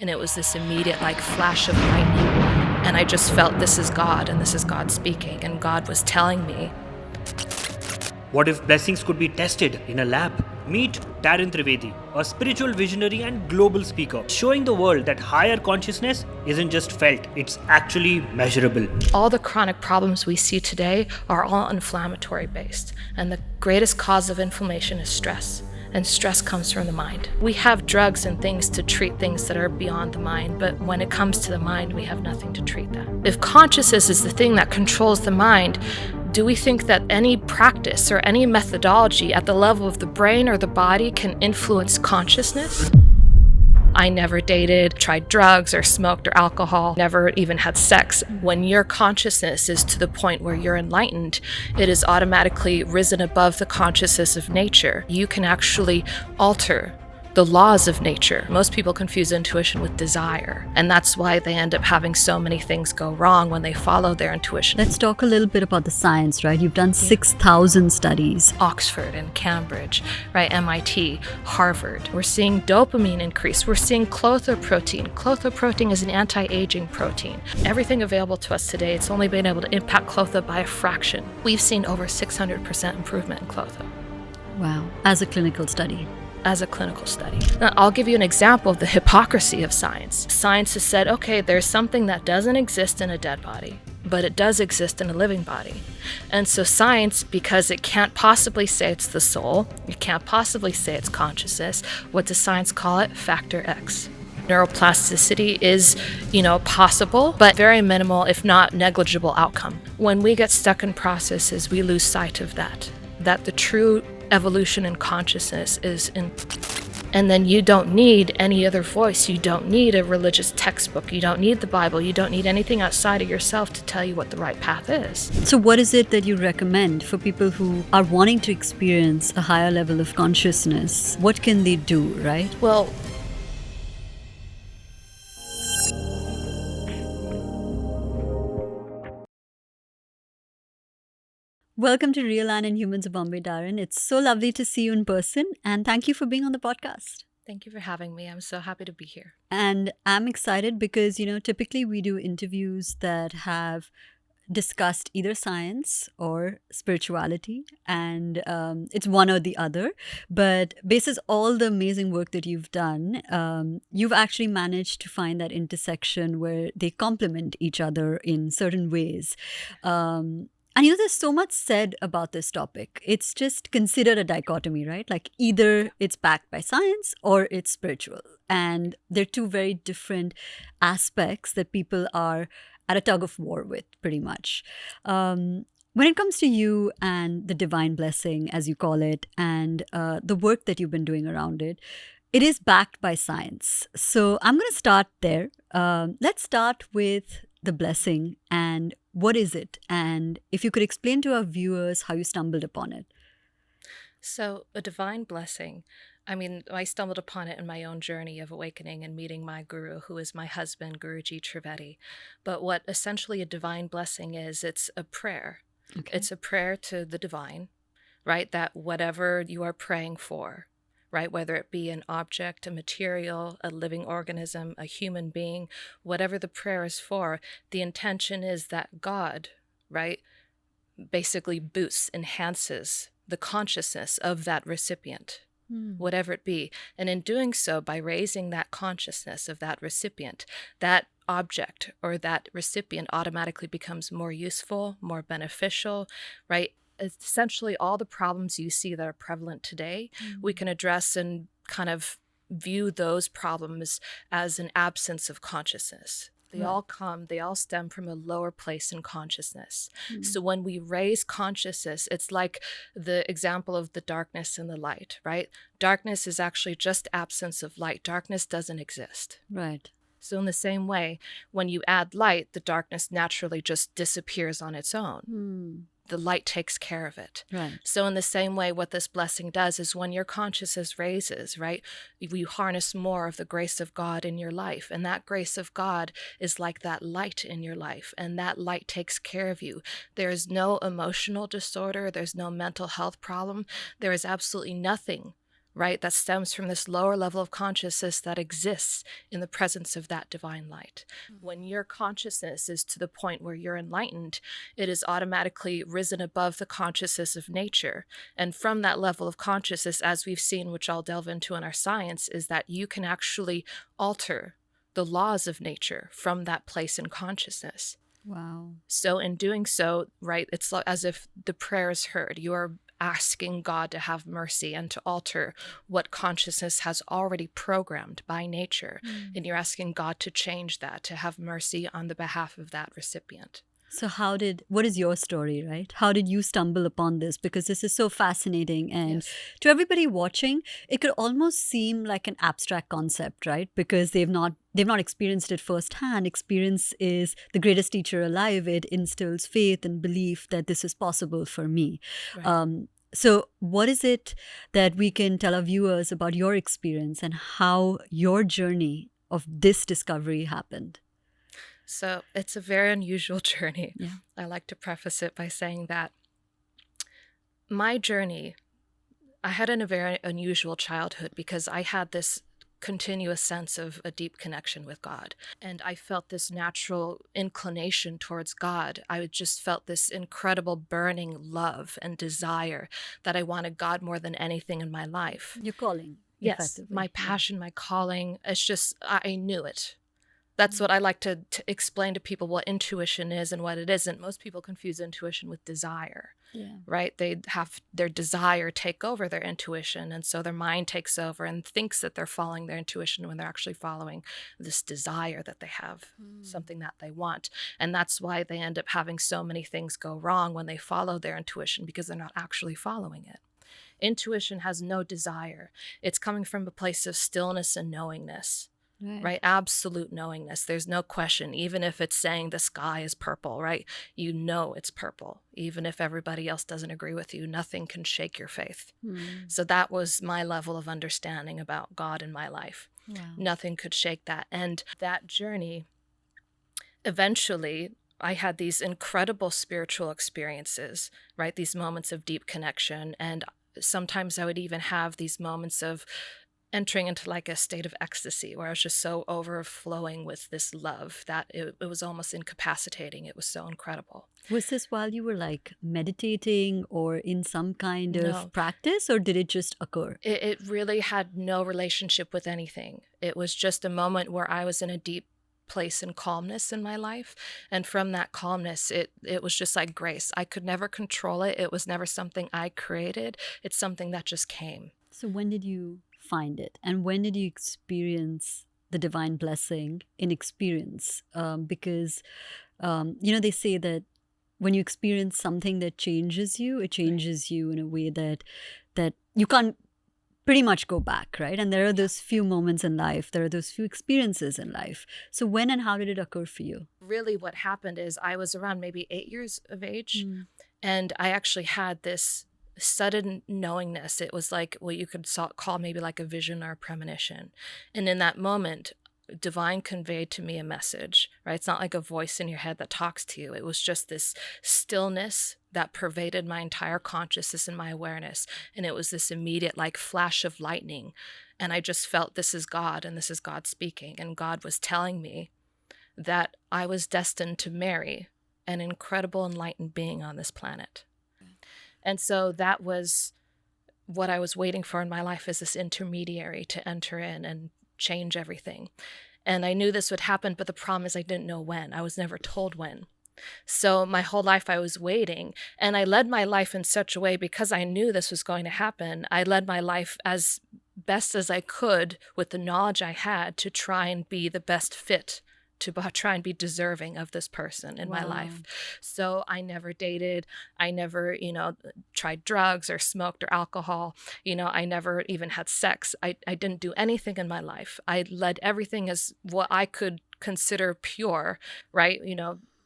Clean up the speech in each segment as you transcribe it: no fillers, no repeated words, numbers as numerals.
And it was this immediate like flash of lightning. And I just felt this is God and this is God speaking. And God was telling me. What if blessings could be tested in a lab? Meet Dahryn Trivedi, a spiritual visionary and global speaker, showing the world that higher consciousness isn't just felt, it's actually measurable. All the chronic problems we see today are all inflammatory based. And the greatest cause of inflammation is stress. And stress comes from the mind. We have drugs and things to treat things that are beyond the mind, but when it comes to the mind, we have nothing to treat that. If consciousness is the thing that controls the mind, do we think that any practice or any methodology at the level of the brain or the body can influence consciousness? I never dated, tried drugs or smoked or alcohol, never even had sex. When your consciousness is to the point where you're enlightened, it is automatically risen above the consciousness of nature. You can actually alter the laws of nature. Most people confuse intuition with desire, and that's why they end up having so many things go wrong when they follow their intuition. Let's talk a little bit about the science, right? You've done 6,000 studies. Oxford and Cambridge, right? MIT, Harvard. We're seeing dopamine increase. We're seeing clothoprotein. Clothoprotein is an anti-aging protein. Everything available to us today, it's only been able to impact clotho by a fraction. We've seen over 600% improvement in clotho. Wow. As a clinical study. As a clinical study. Now, I'll give you an example of the hypocrisy of science. Science has said, okay, there's something that doesn't exist in a dead body, but it does exist in a living body. And so science, because it can't possibly say it's the soul, it can't possibly say it's consciousness, what does science call it? Factor X. Neuroplasticity is, possible, but very minimal, if not negligible outcome. When we get stuck in processes, we lose sight of that the true evolution in consciousness is in. And then you don't need any other voice. You don't need a religious textbook. You don't need the Bible. You don't need anything outside of yourself to tell you what the right path is. So what is it that you recommend for people who are wanting to experience a higher level of consciousness? What can they do, right? Well, welcome to Real and Humans of Bombay, Dahryn. It's so lovely to see you in person, and thank you for being on the podcast. Thank you for having me. I'm so happy to be here. And I'm excited because, typically we do interviews that have discussed either science or spirituality, and it's one or the other. But basis all the amazing work that you've done, you've actually managed to find that intersection where they complement each other in certain ways. And there's so much said about this topic. It's just considered a dichotomy, right? Like either it's backed by science or it's spiritual. And they're two very different aspects that people are at a tug of war with, pretty much. When it comes to you and the divine blessing, as you call it, and the work that you've been doing around it, it is backed by science. So I'm going to start there. Let's start with the blessing and what is it? And if you could explain to our viewers how you stumbled upon it. So a divine blessing, I stumbled upon it in my own journey of awakening and meeting my guru, who is my husband, Guruji Trivedi. But what essentially a divine blessing is, it's a prayer. Okay. It's a prayer to the divine, right? That whatever you are praying for, right? Whether it be an object, a material, a living organism, a human being, whatever the prayer is for, the intention is that God, right, basically boosts, enhances the consciousness of that recipient, whatever it be. And in doing so, by raising that consciousness of that recipient, that object or that recipient automatically becomes more useful, more beneficial, right? Essentially all the problems you see that are prevalent today, we can address and kind of view those problems as an absence of consciousness. They all stem from a lower place in consciousness. So when we raise consciousness, it's like the example of the darkness and the light, right? Darkness is actually just absence of light. Darkness doesn't exist. Right. So in the same way, when you add light, the darkness naturally just disappears on its own. The light takes care of it. Right. So in the same way, what this blessing does is when your consciousness raises, right, you harness more of the grace of God in your life. And that grace of God is like that light in your life. And that light takes care of you. There is no emotional disorder. There's no mental health problem. There is absolutely nothing, right? That stems from this lower level of consciousness that exists in the presence of that divine light. When your consciousness is to the point where you're enlightened, it is automatically risen above the consciousness of nature. And from that level of consciousness, as we've seen, which I'll delve into in our science, is that you can actually alter the laws of nature from that place in consciousness. Wow. So in doing so, right, it's as if the prayer is heard. You are asking God to have mercy and to alter what consciousness has already programmed by nature. And you're asking God to change that, to have mercy on the behalf of that recipient. So what is your story, right? How did you stumble upon this? Because this is so fascinating. And Yes. to everybody watching, it could almost seem like an abstract concept, right? Because they've not experienced it firsthand. Experience is the greatest teacher alive. It instills faith and belief that this is possible for me. Right. So what is it that we can tell our viewers about your experience and how your journey of this discovery happened? So it's a very unusual journey. Yeah. I like to preface it by saying that my journey, I had a very unusual childhood because I had this continuous sense of a deep connection with God. And I felt this natural inclination towards God. I just felt this incredible burning love and desire that I wanted God more than anything in my life. Your calling, Yes, effectively. my Yeah. passion, my calling, it's just, I knew it. That's what I like to explain to people what intuition is and what it isn't. Most people confuse intuition with desire, Yeah. right? They have their desire take over their intuition. And so their mind takes over and thinks that they're following their intuition when they're actually following this desire that they have, something that they want. And that's why they end up having so many things go wrong when they follow their intuition, because they're not actually following it. Intuition has no desire. It's coming from a place of stillness and knowingness. Right? Absolute knowingness. There's no question. Even if it's saying the sky is purple, right? You know it's purple. Even if everybody else doesn't agree with you, nothing can shake your faith. So that was my level of understanding about God in my life. Wow. Nothing could shake that. And that journey, eventually, I had these incredible spiritual experiences, right? These moments of deep connection. And sometimes I would even have these moments of entering into like a state of ecstasy where I was just so overflowing with this love that it was almost incapacitating. It was so incredible. Was this while you were like meditating or in some kind No. of practice, or did it just occur? It really had no relationship with anything. It was just a moment where I was in a deep place and calmness in my life. And from that calmness, it was just like grace. I could never control it. It was never something I created. It's something that just came. So when did you find it, and when did you experience the divine blessing in experience? Because they say that when you experience something that changes you, it changes you in a way that you can't pretty much go back, right? And there are those few moments in life, there are those few experiences in life. So when and how did it occur for you? Really what happened is I was around maybe 8 years of age, and I actually had this sudden knowingness. It was like what you could call maybe like a vision or a premonition. And in that moment, divine conveyed to me a message, right? It's not like a voice in your head that talks to you. It was just this stillness that pervaded my entire consciousness and my awareness. And it was this immediate like flash of lightning. And I just felt this is God, and this is God speaking. And God was telling me that I was destined to marry an incredible enlightened being on this planet. And so that was what I was waiting for in my life, as this intermediary to enter in and change everything. And I knew this would happen, but the problem is I didn't know when. I was never told when. So my whole life I was waiting, and I led my life in such a way, because I knew this was going to happen, I led my life as best as I could with the knowledge I had to try and be the best fit, to try and be deserving of this person in my life. So I never dated. I never, tried drugs or smoked or alcohol. I never even had sex. I didn't do anything in my life. I led everything as what I could consider pure, right?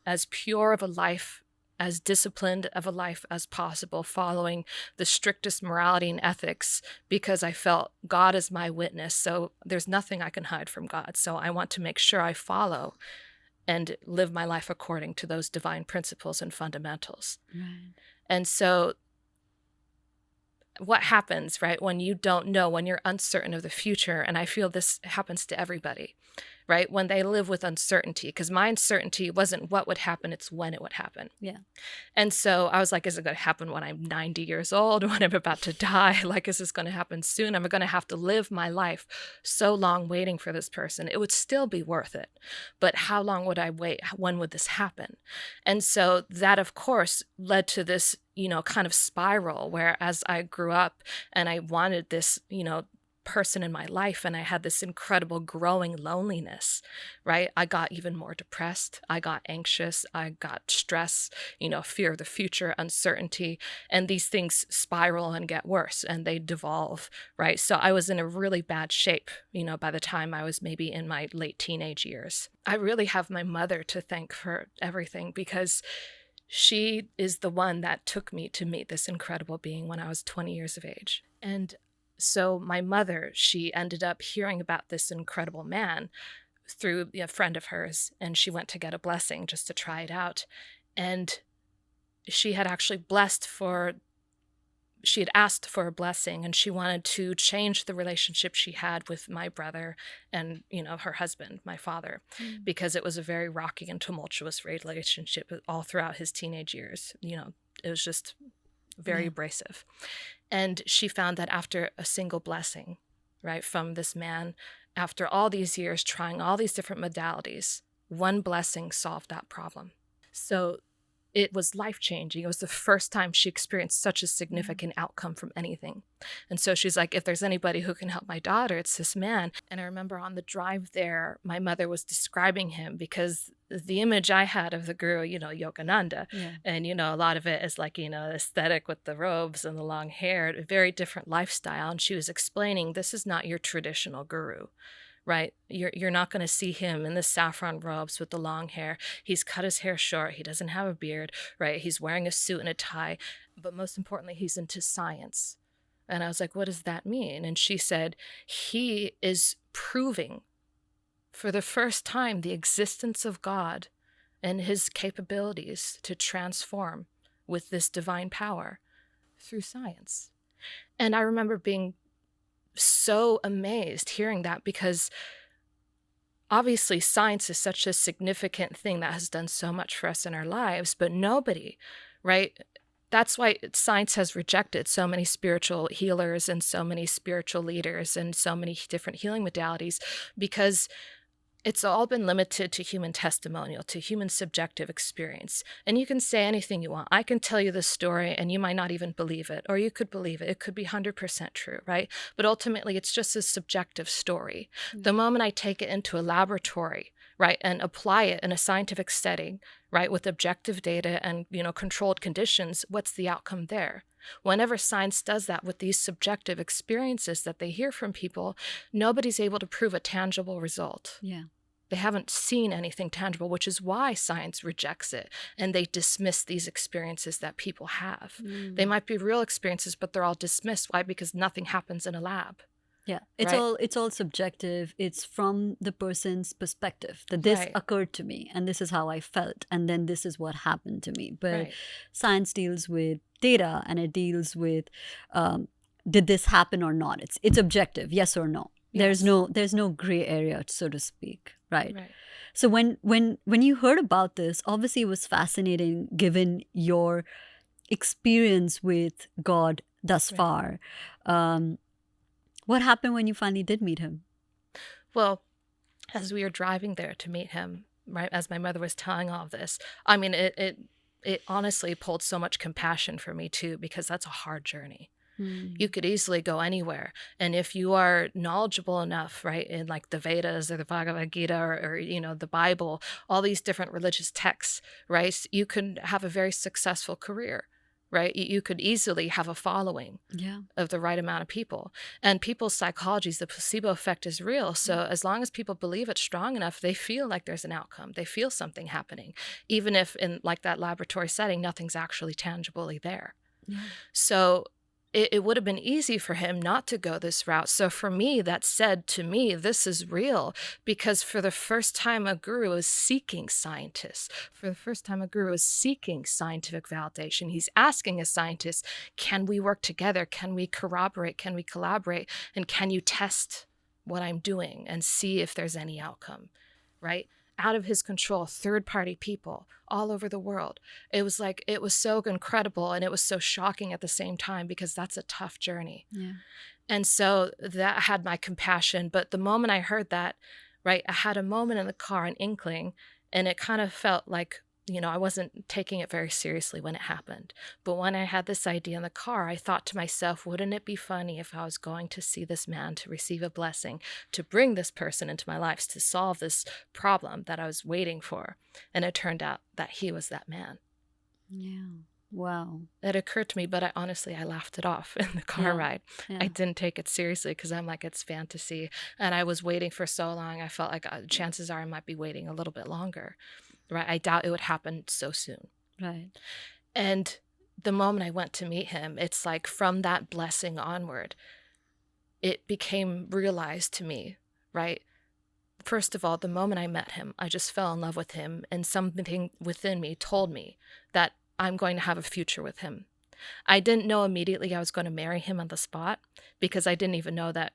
As pure of a life, as disciplined of a life as possible, following the strictest morality and ethics, because I felt God is my witness. So there's nothing I can hide from God. So I want to make sure I follow and live my life according to those divine principles and fundamentals. Right. And so what happens, right, when you don't know, when you're uncertain of the future. And I feel this happens to everybody, right? When they live with uncertainty, because my uncertainty wasn't what would happen, it's when it would happen. Yeah. And so I was like, is it going to happen when I'm 90 years old, when I'm about to die? Like, is this going to happen soon? Am I going to have to live my life so long waiting for this person? It would still be worth it. But how long would I wait? When would this happen? And so that, of course, led to this, kind of spiral where as I grew up and I wanted this, person in my life, and I had this incredible growing loneliness, right? I got even more depressed. I got anxious. I got stress, fear of the future, uncertainty, and these things spiral and get worse and they devolve, right? So I was in a really bad shape, by the time I was maybe in my late teenage years. I really have my mother to thank for everything, because she is the one that took me to meet this incredible being when I was 20 years of age. And so my mother, she ended up hearing about this incredible man through a friend of hers, and she went to get a blessing just to try it out. And she had actually she had asked for a blessing, and she wanted to change the relationship she had with my brother and, her husband, my father, because it was a very rocky and tumultuous relationship all throughout his teenage years. It was just very abrasive. And she found that after a single blessing, right, from this man, after all these years trying all these different modalities, one blessing solved that problem. So it was life-changing. It was the first time she experienced such a significant outcome from anything. And so she's like, if there's anybody who can help my daughter, it's this man. And I remember on the drive there, my mother was describing him, because the image I had of the guru, Yogananda, and, a lot of it is like, aesthetic with the robes and the long hair, a very different lifestyle. And she was explaining, this is not your traditional guru. Right? You're not going to see him in the saffron robes with the long hair. He's cut his hair short. He doesn't have a beard, right? He's wearing a suit and a tie. But most importantly, he's into science. And I was like, what does that mean? And she said, he is proving for the first time the existence of God and his capabilities to transform with this divine power through science. And I remember being so amazed hearing that, because obviously science is such a significant thing that has done so much for us in our lives, but nobody, right? That's why science has rejected so many spiritual healers and so many spiritual leaders and so many different healing modalities, because it's all been limited to human testimonial, to human subjective experience. And you can say anything you want. I can tell you this story and you might not even believe it, or you could believe it. It could be 100% true, right? But ultimately, it's just a subjective story. The moment I take it into a laboratory, right, and apply it in a scientific setting, right, with objective data and, controlled conditions, what's the outcome there? Whenever science does that with these subjective experiences that they hear from people, nobody's able to prove a tangible result. Yeah. They haven't seen anything tangible, which is why science rejects it and they dismiss these experiences that people have. They might be real experiences, but they're all dismissed. Why? Because nothing happens in a lab. Yeah, it's all subjective. It's from the person's perspective that this occurred to me and this is how I felt and then this is what happened to me. But science deals with data and it deals with did this happen or not? It's objective, yes or no. Yes. There's no gray area, so to speak, right? So when you heard about this, obviously it was fascinating given your experience with God thus far. What happened when you finally did meet him? Well, as we were driving there to meet him, right, as my mother was telling all of this, I mean, it honestly pulled so much compassion for me too, because that's a hard journey. You could easily go anywhere. And if you are knowledgeable enough, right, in like the Vedas or the Bhagavad Gita or the Bible, all these different religious texts, right, you could have a very successful career. Right? You could easily have a following of the right amount of people. And people's psychologies, the placebo effect is real. So as long as people believe it's strong enough, they feel like there's an outcome. They feel something happening. Even if in like that laboratory setting, nothing's actually tangibly there. So it would have been easy for him not to go this route. So for me, that said to me, this is real, because for the first time, a guru is seeking scientists. For the first time, a guru is seeking scientific validation. He's asking a scientist, can we work together? Can we corroborate? Can we collaborate? And can you test what I'm doing and see if there's any outcome, right? Out of his control, third-party people all over the world. It was like, it was so incredible, and it was so shocking at the same time, because that's a tough journey. Yeah. And so that had my compassion. But the moment I heard that, right, I had a moment in the car, an inkling, and it kind of felt like, I wasn't taking it very seriously when it happened. But when I had this idea in the car, I thought to myself, wouldn't it be funny if I was going to see this man to receive a blessing, to bring this person into my life, to solve this problem that I was waiting for? And it turned out that he was that man. Yeah. Wow. It occurred to me, but I laughed it off in the car ride. Yeah. I didn't take it seriously, because I'm like, it's fantasy. And I was waiting for so long. I felt like chances are I might be waiting a little bit longer. Right? I doubt it would happen so soon. Right. And the moment I went to meet him, it's like from that blessing onward, it became realized to me, right? First of all, the moment I met him, I just fell in love with him, and something within me told me that I'm going to have a future with him. I didn't know immediately I was going to marry him on the spot, because I didn't even know that,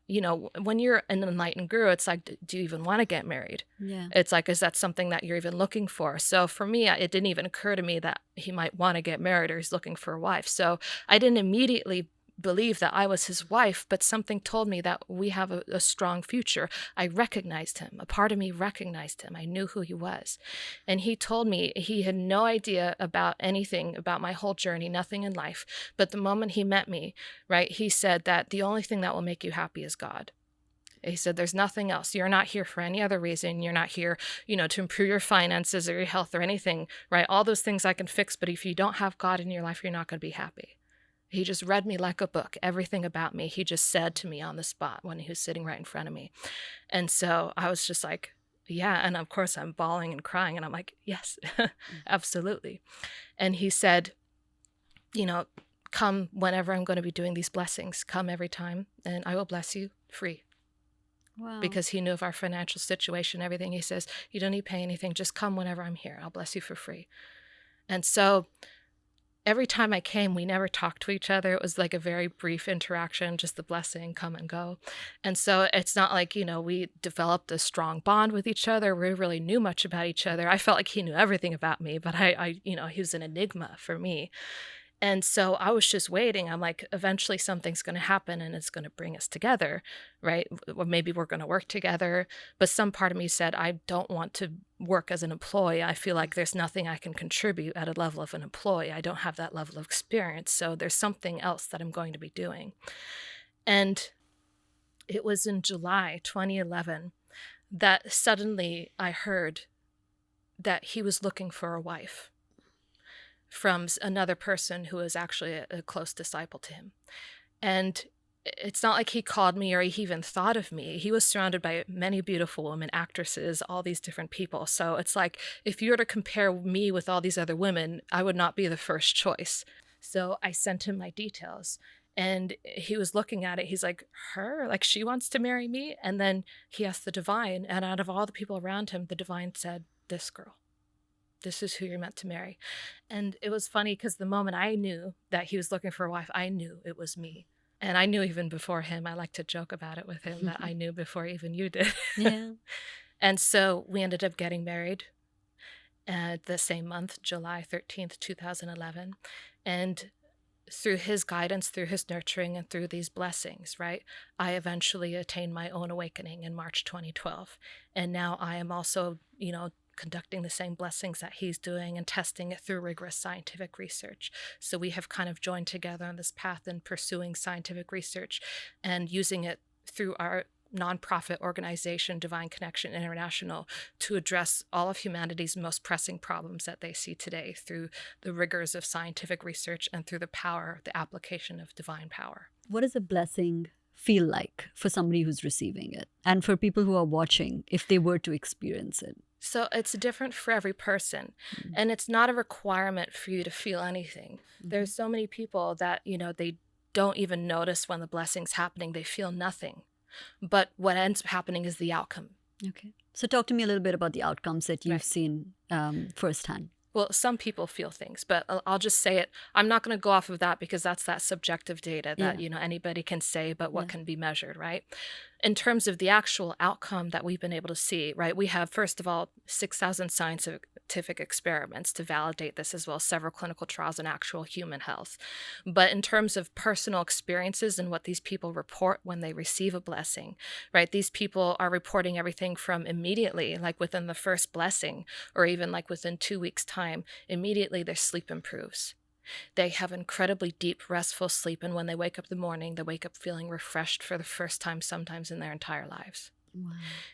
when you're an enlightened guru, it's like, do you even want to get married? Yeah. It's like, is that something that you're even looking for? So for me, it didn't even occur to me that he might want to get married or he's looking for a wife. So I didn't immediately believe that I was his wife, but something told me that we have a strong future. I recognized him. A part of me recognized him. I knew who he was. And he told me he had no idea about anything about my whole journey, nothing in life. But the moment he met me, right, he said that the only thing that will make you happy is God. He said, there's nothing else. You're not here for any other reason. You're not here, to improve your finances or your health or anything, right? All those things I can fix. But if you don't have God in your life, you're not going to be happy. He just read me like a book, everything about me. He just said to me on the spot when he was sitting right in front of me. And so I was just like, yeah. And of course I'm bawling and crying, and I'm like, yes, absolutely. And he said, come whenever I'm going to be doing these blessings, come every time, and I will bless you free. Wow. Because he knew of our financial situation, everything. He says, you don't need to pay anything. Just come whenever I'm here. I'll bless you for free. And so every time I came, we never talked to each other. It was like a very brief interaction, just the blessing, come and go. And so it's not like, we developed a strong bond with each other. We really knew much about each other. I felt like he knew everything about me, but he was an enigma for me. And so I was just waiting. I'm like, eventually something's going to happen and it's going to bring us together, right? Or maybe we're going to work together. But some part of me said, I don't want to work as an employee. I feel like there's nothing I can contribute at a level of an employee. I don't have that level of experience. So there's something else that I'm going to be doing. And it was in July 2011 that suddenly I heard that he was looking for a wife from another person who was actually a close disciple to him. And it's not like he called me or he even thought of me. He was surrounded by many beautiful women, actresses, all these different people. So it's like, if you were to compare me with all these other women, I would not be the first choice. So I sent him my details, and he was looking at it. He's like, her? Like, she wants to marry me? And then he asked the divine, and out of all the people around him, the divine said, this girl. This is who you're meant to marry. And it was funny because the moment I knew that he was looking for a wife, I knew it was me. And I knew even before him. I like to joke about it with him that I knew before even you did. Yeah. And so we ended up getting married the same month, July 13th, 2011. And through his guidance, through his nurturing, and through these blessings, right, I eventually attained my own awakening in March 2012. And now I am also, conducting the same blessings that he's doing and testing it through rigorous scientific research. So we have kind of joined together on this path in pursuing scientific research and using it through our nonprofit organization, Divine Connection International, to address all of humanity's most pressing problems that they see today through the rigors of scientific research and through the application of divine power. What does a blessing feel like for somebody who's receiving it, and for people who are watching if they were to experience it? So it's different for every person, and it's not a requirement for you to feel anything. There's so many people that, don't even notice when the blessing's happening. They feel nothing. But what ends up happening is the outcome. Okay. So talk to me a little bit about the outcomes that you've Right. seen firsthand. Well, some people feel things, but I'll just say it. I'm not going to go off of that because that's that subjective data that, Yeah. anybody can say, but what Yeah. can be measured, right? In terms of the actual outcome that we've been able to see, right? We have, first of all, 6,000 scientific experiments to validate this, as well as several clinical trials in actual human health. But in terms of personal experiences and what these people report when they receive a blessing, right? These people are reporting everything from immediately, like within the first blessing, or even like within 2 weeks' time, immediately their sleep improves. They have incredibly deep, restful sleep, and when they wake up in the morning, they wake up feeling refreshed for the first time, sometimes in their entire lives. Wow.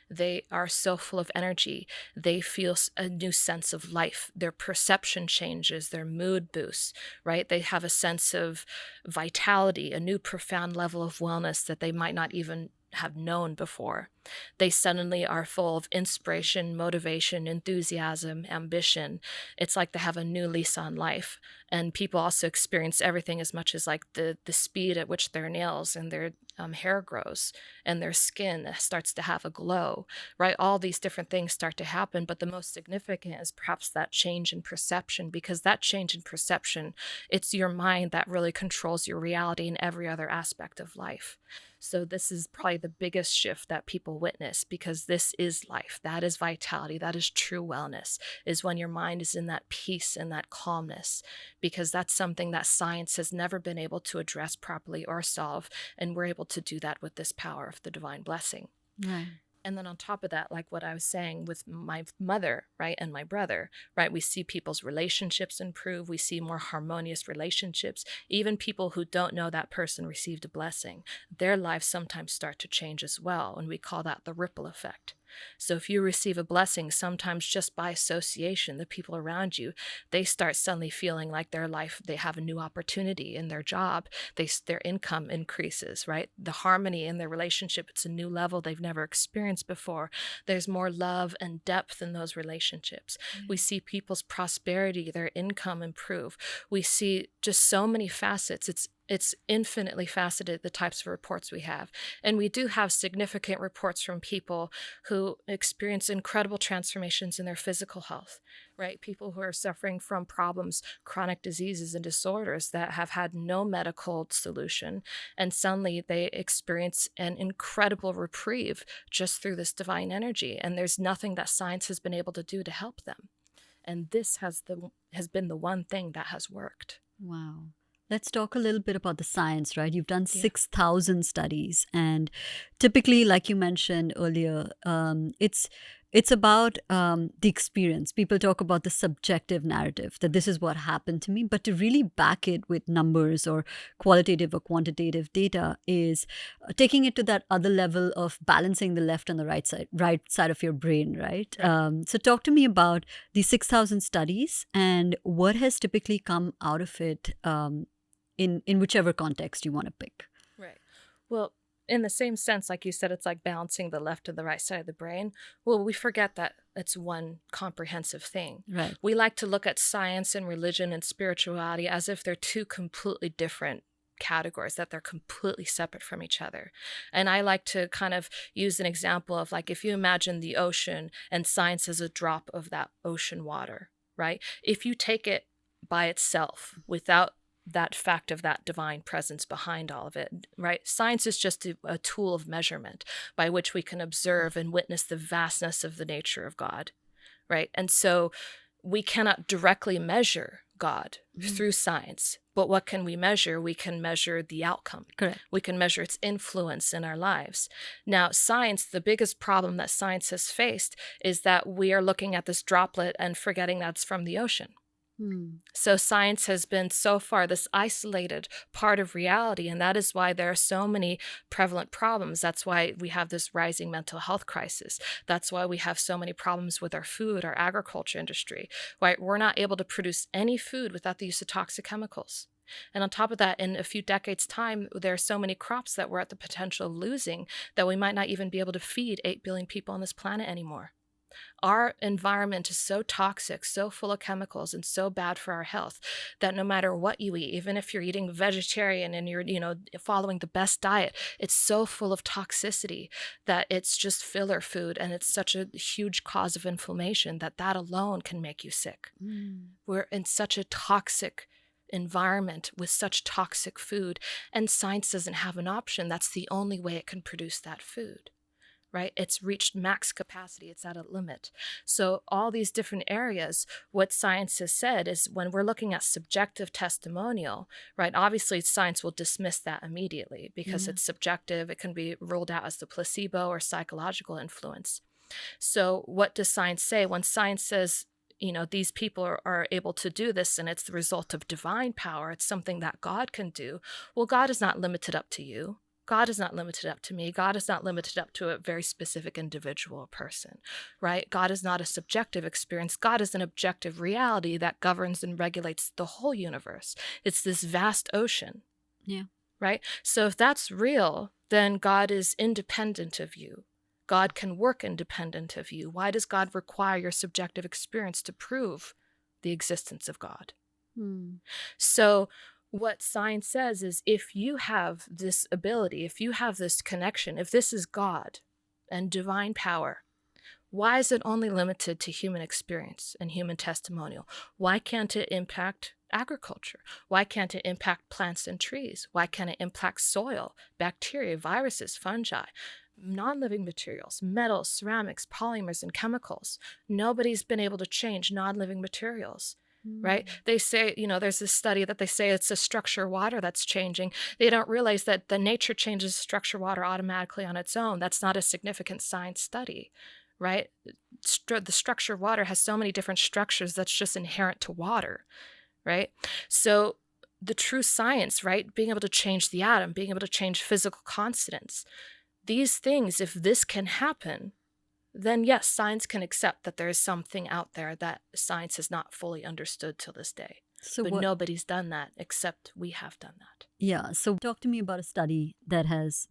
They are so full of energy. They feel a new sense of life. Their perception changes, their mood boosts, right? They have a sense of vitality, a new profound level of wellness that they might not even have known before. They suddenly are full of inspiration, motivation, enthusiasm, ambition. It's like they have a new lease on life. And people also experience everything as much as like the speed at which their nails and their hair grows and their skin starts to have a glow, right? All these different things start to happen. But the most significant is perhaps that change in perception, because that change in perception, it's your mind that really controls your reality in every other aspect of life. So this is probably the biggest shift that people witness, because this is life. That is vitality. That is true wellness, is when your mind is in that peace and that calmness, because that's something that science has never been able to address properly or solve. And we're able to do that with this power of the divine blessing. Right. And then on top of that, like what I was saying with my mother, right, and my brother, right, we see people's relationships improve. We see more harmonious relationships. Even people who don't know that person received a blessing, their lives sometimes start to change as well. And we call that the ripple effect. So if you receive a blessing, sometimes just by association, the people around you, they start suddenly feeling like their life, they have a new opportunity in their job. Their income increases, right? The harmony in their relationship, it's a new level they've never experienced before. There's more love and depth in those relationships. We see people's prosperity, their income improve. We see just so many facets. It's infinitely faceted, the types of reports we have. And we do have significant reports from people who experience incredible transformations in their physical health, right? People who are suffering from problems, chronic diseases and disorders that have had no medical solution. And suddenly they experience an incredible reprieve just through this divine energy. And there's nothing that science has been able to do to help them. And this has been the one thing that has worked. Wow. Let's talk a little bit about the science, right? You've done Yeah. 6,000 studies, and typically, like you mentioned earlier, it's about the experience. People talk about the subjective narrative that this is what happened to me, but to really back it with numbers or qualitative or quantitative data is taking it to that other level of balancing the left and the right side of your brain, right? Right. So talk to me about the 6,000 studies and what has typically come out of it. In whichever context you want to pick. Right. Well, in the same sense, like you said, it's like balancing the left and the right side of the brain. Well, we forget that it's one comprehensive thing. Right. We like to look at science and religion and spirituality as if they're two completely different categories, that they're completely separate from each other. And I like to kind of use an example of, like, if you imagine the ocean and science as a drop of that ocean water, right? If you take it by itself without that fact of that divine presence behind all of it, right? Science is just a tool of measurement by which we can observe and witness the vastness of the nature of God, right? And so we cannot directly measure God through science, but what can we measure? We can measure the outcome. Correct. We can measure its influence in our lives. Now, science, the biggest problem that science has faced is that we are looking at this droplet and forgetting that's from the ocean. So science has been so far this isolated part of reality, and that is why there are so many prevalent problems. That's why we have this rising mental health crisis. That's why we have so many problems with our food, our agriculture industry, right? We're not able to produce any food without the use of toxic chemicals. And on top of that, in a few decades' time, there are so many crops that we're at the potential of losing that we might not even be able to feed 8 billion people on this planet anymore. Our environment is so toxic, so full of chemicals, and so bad for our health that no matter what you eat, even if you're eating vegetarian and you're, following the best diet, it's so full of toxicity that it's just filler food, and it's such a huge cause of inflammation that alone can make you sick. We're in such a toxic environment with such toxic food, and science doesn't have an option. That's the only way it can produce that food. Right? It's reached max capacity. It's at a limit. So all these different areas, what science has said is when we're looking at subjective testimonial, right? Obviously, science will dismiss that immediately because it's subjective. It can be ruled out as the placebo or psychological influence. So what does science say? When science says, these people are able to do this and it's the result of divine power, it's something that God can do. Well, God is not limited up to you. God is not limited up to me. God is not limited up to a very specific individual person, right? God is not a subjective experience. God is an objective reality that governs and regulates the whole universe. It's this vast ocean, right? So if that's real, then God is independent of you. God can work independent of you. Why does God require your subjective experience to prove the existence of God? So what science says is if you have this ability, if you have this connection, if this is God and divine power, why is it only limited to human experience and human testimonial? Why can't it impact agriculture? Why can't it impact plants and trees? Why can't it impact soil, bacteria, viruses, fungi, non-living materials, metals, ceramics, polymers, and chemicals? Nobody's been able to change non-living materials. Right? They say, there's this study that they say it's the structure of water that's changing. They don't realize that the nature changes structure of water automatically on its own. That's not a significant science study, right? The structure of water has so many different structures that's just inherent to water, right? So the true science, right? Being able to change the atom, being able to change physical constants, these things, if this can happen, then yes, science can accept that there is something out there that science has not fully understood till this day. But nobody's done that except we have done that. Yeah. So talk to me about a study that has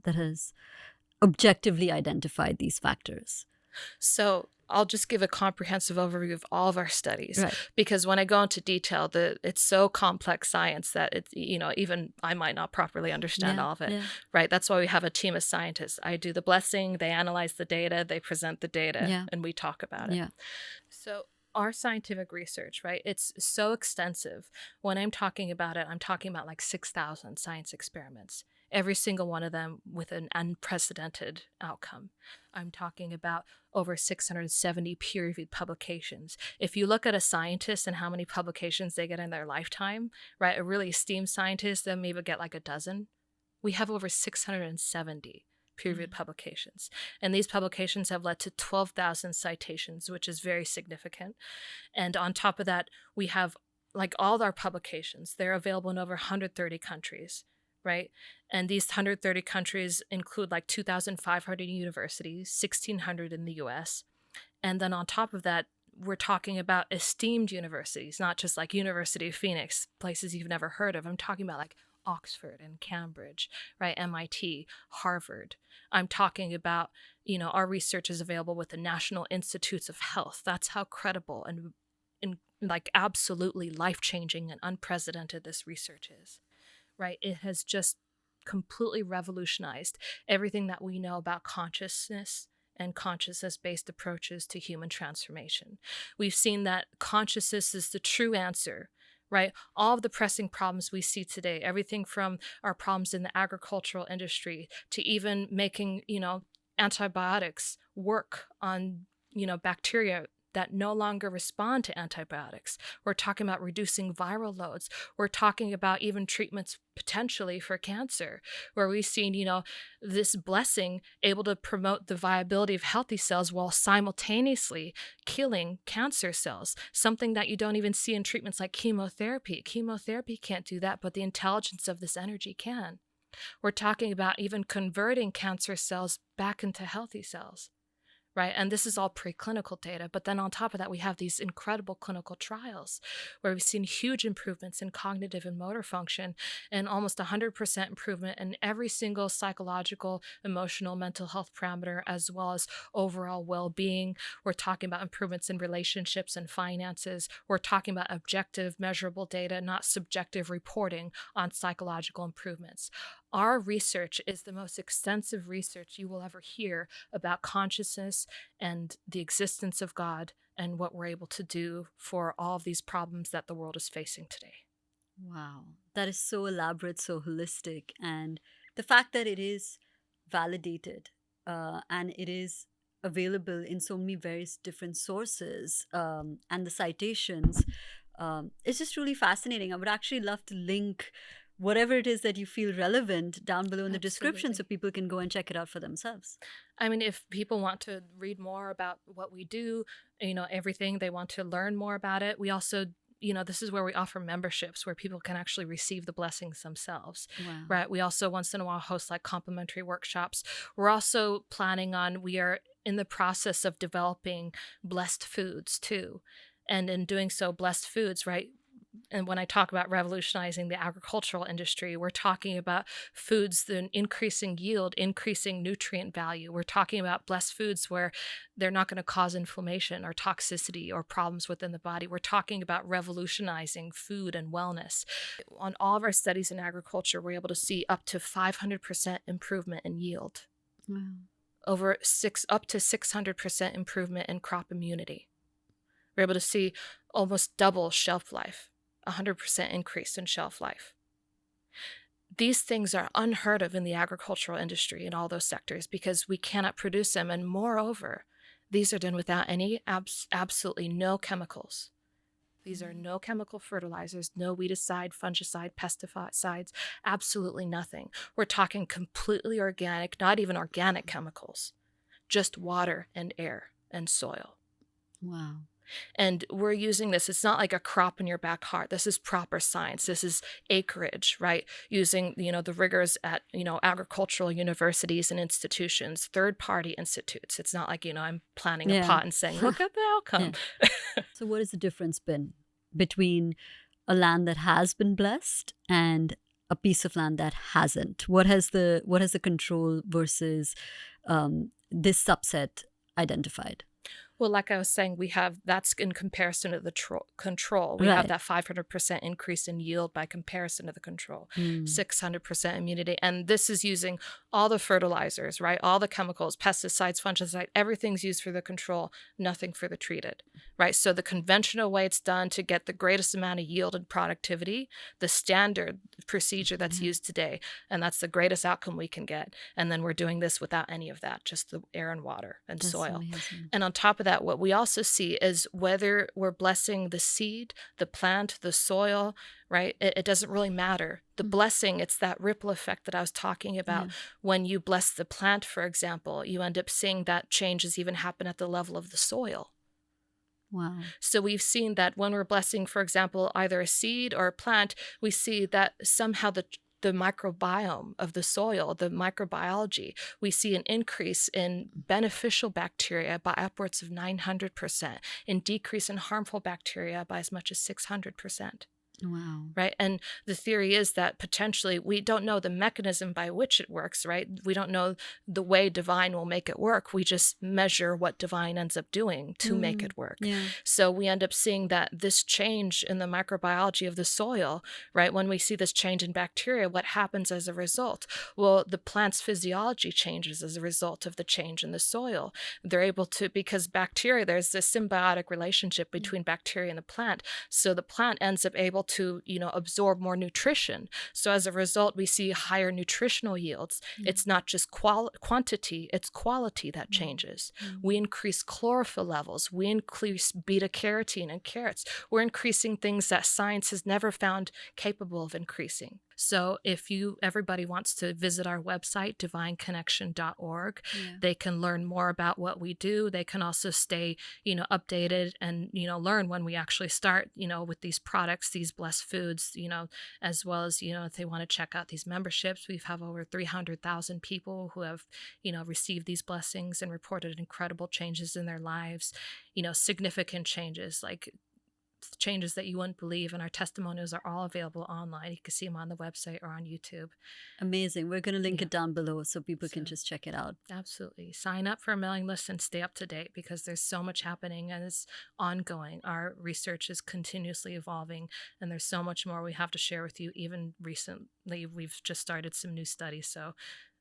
objectively identified these factors. So I'll just give a comprehensive overview of all of our studies, right. Because when I go into detail, it's so complex science that it's, even I might not properly understand all of it, right? That's why we have a team of scientists. I do the blessing, they analyze the data, they present the data, and we talk about it. So our scientific research, right? It's so extensive. When I'm talking about it, I'm talking about like 6,000 science experiments. Every single one of them with an unprecedented outcome. I'm talking about over 670 peer-reviewed publications. If you look at a scientist and how many publications they get in their lifetime, right, a really esteemed scientist, they maybe get like a dozen. We have over 670 peer-reviewed publications. And these publications have led to 12,000 citations, which is very significant. And on top of that, we have like all our publications. They're available in over 130 countries. Right? And these 130 countries include like 2,500 universities, 1,600 in the US. And then on top of that, we're talking about esteemed universities, not just like University of Phoenix, places you've never heard of. I'm talking about like Oxford and Cambridge, right? MIT, Harvard. I'm talking about, our research is available with the National Institutes of Health. That's how credible and like absolutely life-changing and unprecedented this research is. Right? It has just completely revolutionized everything that we know about consciousness and consciousness-based approaches to human transformation. We've seen that consciousness is the true answer, right? All of the pressing problems we see today, everything from our problems in the agricultural industry to even making, antibiotics work on, bacteria that no longer respond to antibiotics. We're talking about reducing viral loads. We're talking about even treatments potentially for cancer, where we've seen, this blessing able to promote the viability of healthy cells while simultaneously killing cancer cells, something that you don't even see in treatments like chemotherapy. Chemotherapy can't do that, but the intelligence of this energy can. We're talking about even converting cancer cells back into healthy cells. right? And this is all preclinical data. But then on top of that, we have these incredible clinical trials where we've seen huge improvements in cognitive and motor function and almost 100% improvement in every single psychological, emotional, mental health parameter, as well as overall well-being. We're talking about improvements in relationships and finances. We're talking about objective, measurable data, not subjective reporting on psychological improvements. Our research is the most extensive research you will ever hear about consciousness and the existence of God and what we're able to do for all of these problems that the world is facing today. Wow, that is so elaborate, so holistic. And the fact that it is validated and it is available in so many various different sources, and the citations, it's just really fascinating. I would actually love to link whatever it is that you feel relevant down below in the description so Absolutely. people can go and check it out for themselves. I mean, if people want to read more about what we do, everything, they want to learn more about it. We also, this is where we offer memberships where people can actually receive the blessings themselves, Wow. right? We also once in a while host like complimentary workshops. We're also we are in the process of developing blessed foods too. And in doing so, blessed foods, right? And when I talk about revolutionizing the agricultural industry, we're talking about foods that increasing yield, increasing nutrient value. We're talking about blessed foods where they're not going to cause inflammation or toxicity or problems within the body. We're talking about revolutionizing food and wellness. On all of our studies in agriculture, we're able to see up to 500% improvement in yield, Wow. up to 600% improvement in crop immunity. We're able to see almost double shelf life. 100% increase in shelf life. These things are unheard of in the agricultural industry in all those sectors because we cannot produce them. And moreover, these are done without absolutely no chemicals. These are no chemical fertilizers, no weedicide, fungicide, pesticides, absolutely nothing. We're talking completely organic, not even organic chemicals, just water and air and soil. Wow. And we're using this. It's not like a crop in your backyard. This is proper science. This is acreage, right? Using, the rigors at, agricultural universities and institutions, third-party institutes. It's not like, I'm planting a Yeah. pot and saying, look at the outcome. So, what has the difference been between a land that has been blessed and a piece of land that hasn't? What has the control versus this subset identified? Well, like I was saying, that's in comparison to the control. We have Right. that 500% increase in yield by comparison to the control, 600% immunity. And this is using all the fertilizers, right? All the chemicals, pesticides, fungicides, everything's used for the control, nothing for the treated, right? So the conventional way it's done to get the greatest amount of yield and productivity, the standard procedure that's used today, and that's the greatest outcome we can get. And then we're doing this without any of that, just the air and water and That's soil. amazing. And on top of that, what we also see is whether we're blessing the seed, the plant, the soil, right? It doesn't really matter. The blessing, it's that ripple effect that I was talking about. Yeah. When you bless the plant, for example, you end up seeing that changes even happen at the level of the soil. Wow. So we've seen that when we're blessing, for example, either a seed or a plant, we see that somehow the microbiome of the soil, the microbiology, we see an increase in beneficial bacteria by upwards of 900%, and decrease in harmful bacteria by as much as 600%. Wow. Right. And the theory is that potentially we don't know the mechanism by which it works, right? We don't know the way divine will make it work. We just measure what divine ends up doing to make it work. Yeah. So we end up seeing that this change in the microbiology of the soil, right? When we see this change in bacteria, what happens as a result? Well, the plant's physiology changes as a result of the change in the soil. They're able to, because bacteria, there's this symbiotic relationship between bacteria and the plant. So the plant ends up able to, absorb more nutrition. So as a result, we see higher nutritional yields. It's not just quantity, it's quality that changes. We increase chlorophyll levels. We increase beta carotene in carrots. We're increasing things that science has never found capable of increasing. So if everybody wants to visit our website, divineconnection.org, they can learn more about what we do. They can also stay, updated and, learn when we actually start, with these products, these blessed foods, as well as, if they want to check out these memberships. We have over 300,000 people who have, received these blessings and reported incredible changes in their lives, significant changes, like changes that you wouldn't believe, and our testimonials are all available online. You can see them on the website or on YouTube. Amazing. We're going to link it down below so people can just check it out. Absolutely. Sign up for a mailing list and stay up to date, because there's so much happening and it's ongoing. Our research is continuously evolving, and there's so much more we have to share with you. Even recently, we've just started some new studies, so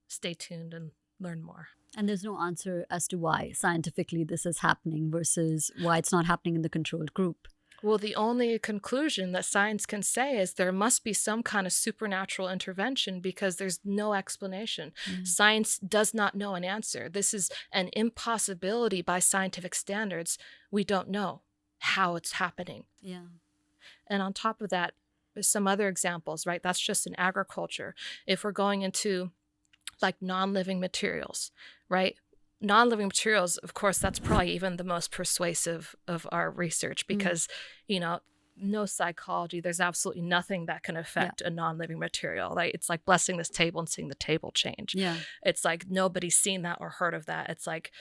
stay tuned and learn more. And there's no answer as to why scientifically this is happening versus why it's not happening in the controlled group. Well, the only conclusion that science can say is there must be some kind of supernatural intervention, because there's no explanation. Science does not know an answer. This is an impossibility by scientific standards. We don't know how it's happening. Yeah. And on top of that, there's some other examples, right? That's just in agriculture. If we're going into like non-living materials, right? Non-living materials, of course, that's probably even the most persuasive of our research, because, no psychology, there's absolutely nothing that can affect a non-living material. Like, it's like blessing this table and seeing the table change. Yeah. It's like nobody's seen that or heard of that. It's like,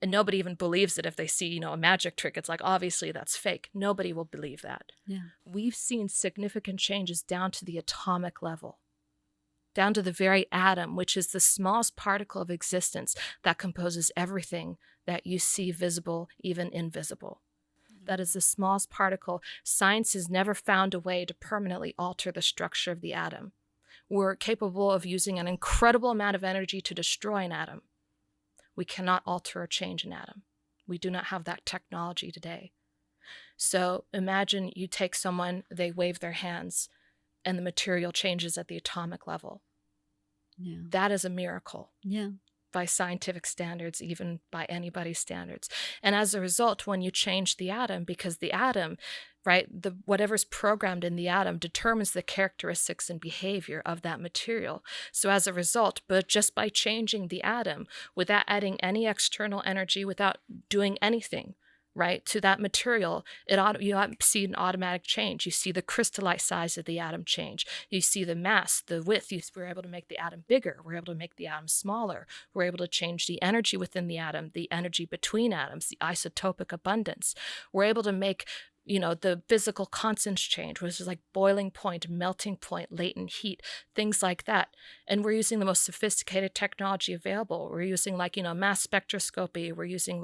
and nobody even believes it if they see, a magic trick. It's like, obviously that's fake. Nobody will believe that. Yeah. We've seen significant changes down to the atomic level, down to the very atom, which is the smallest particle of existence that composes everything that you see visible, even invisible. That is the smallest particle. Science has never found a way to permanently alter the structure of the atom. We're capable of using an incredible amount of energy to destroy an atom. We cannot alter or change an atom. We do not have that technology today. So imagine you take someone, they wave their hands, and the material changes at the atomic level. Yeah. That is a miracle. Yeah. By scientific standards, even by anybody's standards. And as a result, when you change the atom, because the atom, right, whatever's programmed in the atom determines the characteristics and behavior of that material. So as a result, but just by changing the atom, without adding any external energy, without doing anything, right, to that material, you see an automatic change. You see the crystallite size of the atom change. You see the mass, the width. We're able to make the atom bigger. We're able to make the atom smaller. We're able to change the energy within the atom, the energy between atoms, the isotopic abundance. We're able to make the physical constants change, which is like boiling point, melting point, latent heat, things like that. And we're using the most sophisticated technology available. We're using mass spectroscopy. We're using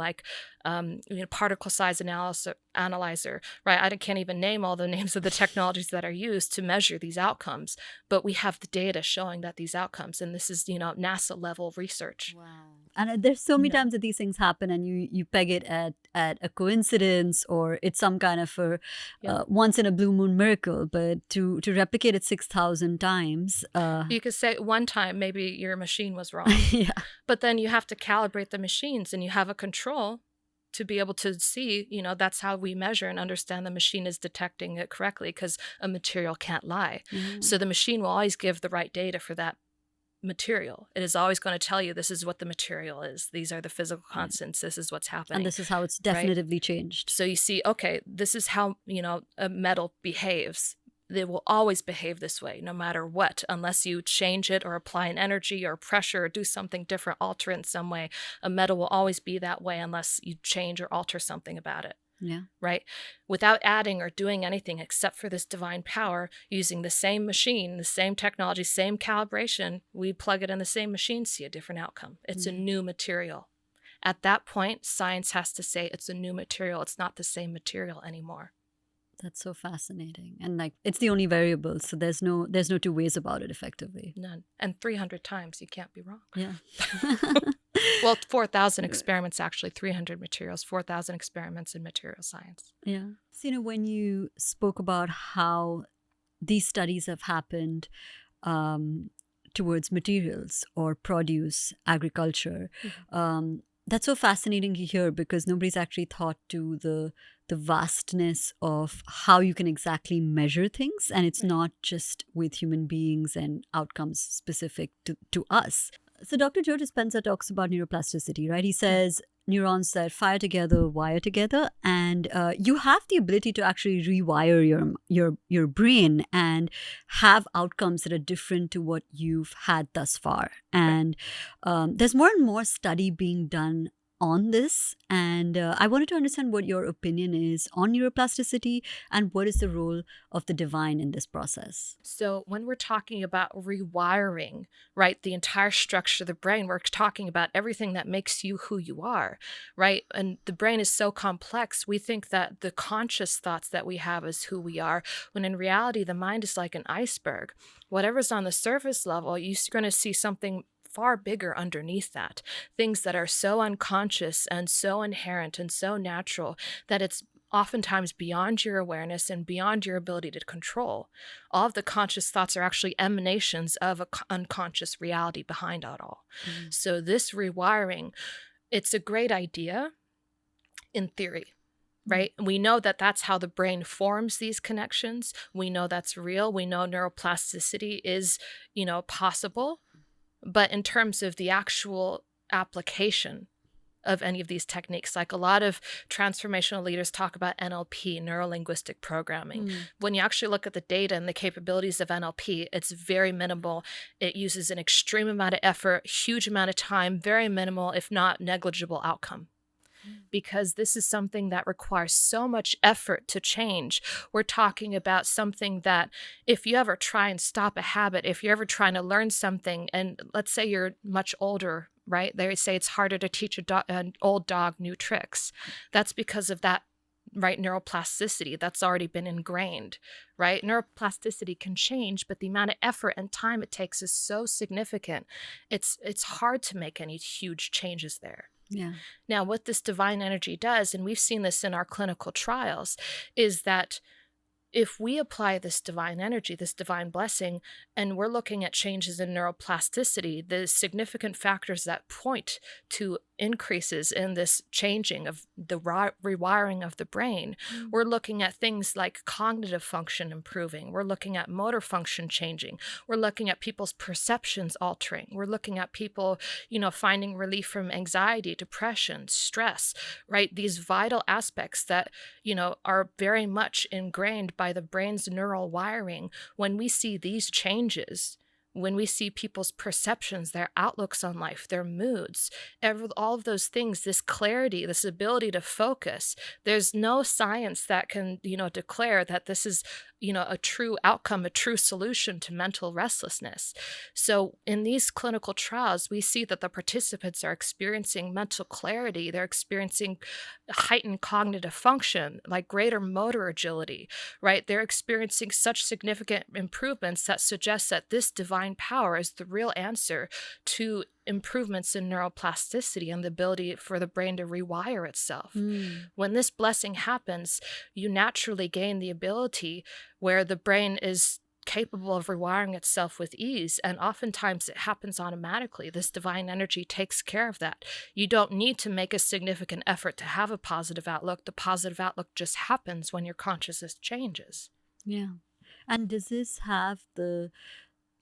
particle size analyzer, right? I can't even name all the names of the technologies that are used to measure these outcomes, but we have the data showing that these outcomes, and this is, NASA level research. Wow. And there's so many times that these things happen and you peg it at a coincidence, or it's some kind of a once in a blue moon miracle, but to replicate it 6,000 times. You could say one time maybe your machine was wrong, but then you have to calibrate the machines, and you have a control to be able to see, that's how we measure and understand the machine is detecting it correctly, because a material can't lie. So the machine will always give the right data for that material. It is always going to tell you this is what the material is. These are the physical constants. This is what's happening. And this is how it's definitively changed. So you see, okay, this is how, a metal behaves. It will always behave this way, no matter what, unless you change it or apply an energy or pressure or do something different, alter it in some way. A metal will always be that way unless you change or alter something about it. Yeah. Right? Without adding or doing anything except for this divine power, using the same machine, the same technology, same calibration, we plug it in the same machine, see a different outcome. It's a new material. At that point, science has to say it's a new material. It's not the same material anymore. That's so fascinating. And it's the only variable, so there's no two ways about it effectively. None. And 300 times, you can't be wrong. Yeah. Well, 4,000 experiments, actually, 300 materials, 4,000 experiments in material science. Yeah. So, when you spoke about how these studies have happened towards materials or produce, agriculture, that's so fascinating to hear, because nobody's actually thought to the the vastness of how you can exactly measure things, and it's not just with human beings and outcomes specific to us. So Dr. Joe Dispenza talks about neuroplasticity, right? He says neurons that fire together wire together, and you have the ability to actually rewire your brain and have outcomes that are different to what you've had thus far. And there's more and more study being done on this, and I wanted to understand what your opinion is on neuroplasticity and what is the role of the divine in this process. So when we're talking about rewiring, right, the entire structure of the brain, we're talking about everything that makes you who you are, right? And the brain is so complex. We think that the conscious thoughts that we have is who we are, when in reality, the mind is like an iceberg. Whatever's on the surface level, you're going to see something far bigger underneath that. Things that are so unconscious and so inherent and so natural that it's oftentimes beyond your awareness and beyond your ability to control. All of the conscious thoughts are actually emanations of an unconscious reality behind it all. So this rewiring, it's a great idea in theory. Right? We know that that's how the brain forms these connections. We know that's real. We know neuroplasticity is, possible. But in terms of the actual application of any of these techniques, like a lot of transformational leaders talk about NLP, neuro-linguistic programming. When you actually look at the data and the capabilities of NLP, it's very minimal. It uses an extreme amount of effort, huge amount of time, very minimal, if not negligible outcome. Because this is something that requires so much effort to change. We're talking about something that if you ever try and stop a habit, if you're ever trying to learn something, and let's say you're much older, right? They say it's harder to teach an old dog new tricks. That's because of that, right? Neuroplasticity that's already been ingrained, right? Neuroplasticity can change, but the amount of effort and time it takes is so significant. It's hard to make any huge changes there. Yeah. Now, what this divine energy does, and we've seen this in our clinical trials, is that if we apply this divine energy, this divine blessing, and we're looking at changes in neuroplasticity, the significant factors that point to increases in this changing of the rewiring of the brain, we're looking at things like cognitive function improving. We're looking at motor function changing. We're looking at people's perceptions altering. We're looking at people, finding relief from anxiety, depression, stress, right? These vital aspects that, are very much ingrained by the brain's neural wiring. When we see these changes, when we see people's perceptions, their outlooks on life, their moods, all of those things, this clarity, this ability to focus, there's no science that can, declare that this is, a true outcome, a true solution to mental restlessness. So in these clinical trials, we see that the participants are experiencing mental clarity. They're experiencing heightened cognitive function, like greater motor agility, right? They're experiencing such significant improvements that suggest that this divine power is the real answer to improvements in neuroplasticity and the ability for the brain to rewire itself. When this blessing happens, you naturally gain the ability where the brain is capable of rewiring itself with ease, and oftentimes it happens automatically. This divine energy takes care of that. You don't need to make a significant effort to have a positive outlook. The positive outlook just happens when your consciousness changes. Yeah. And does this have the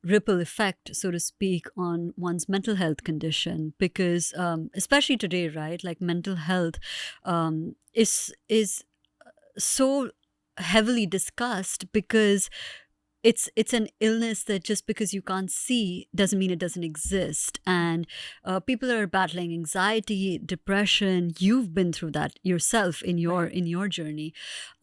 ripple effect, so to speak, on one's mental health condition? Because especially today, right, like mental health is so heavily discussed because it's an illness that just because you can't see doesn't mean it doesn't exist. And people are battling anxiety, depression. You've been through that yourself in your journey.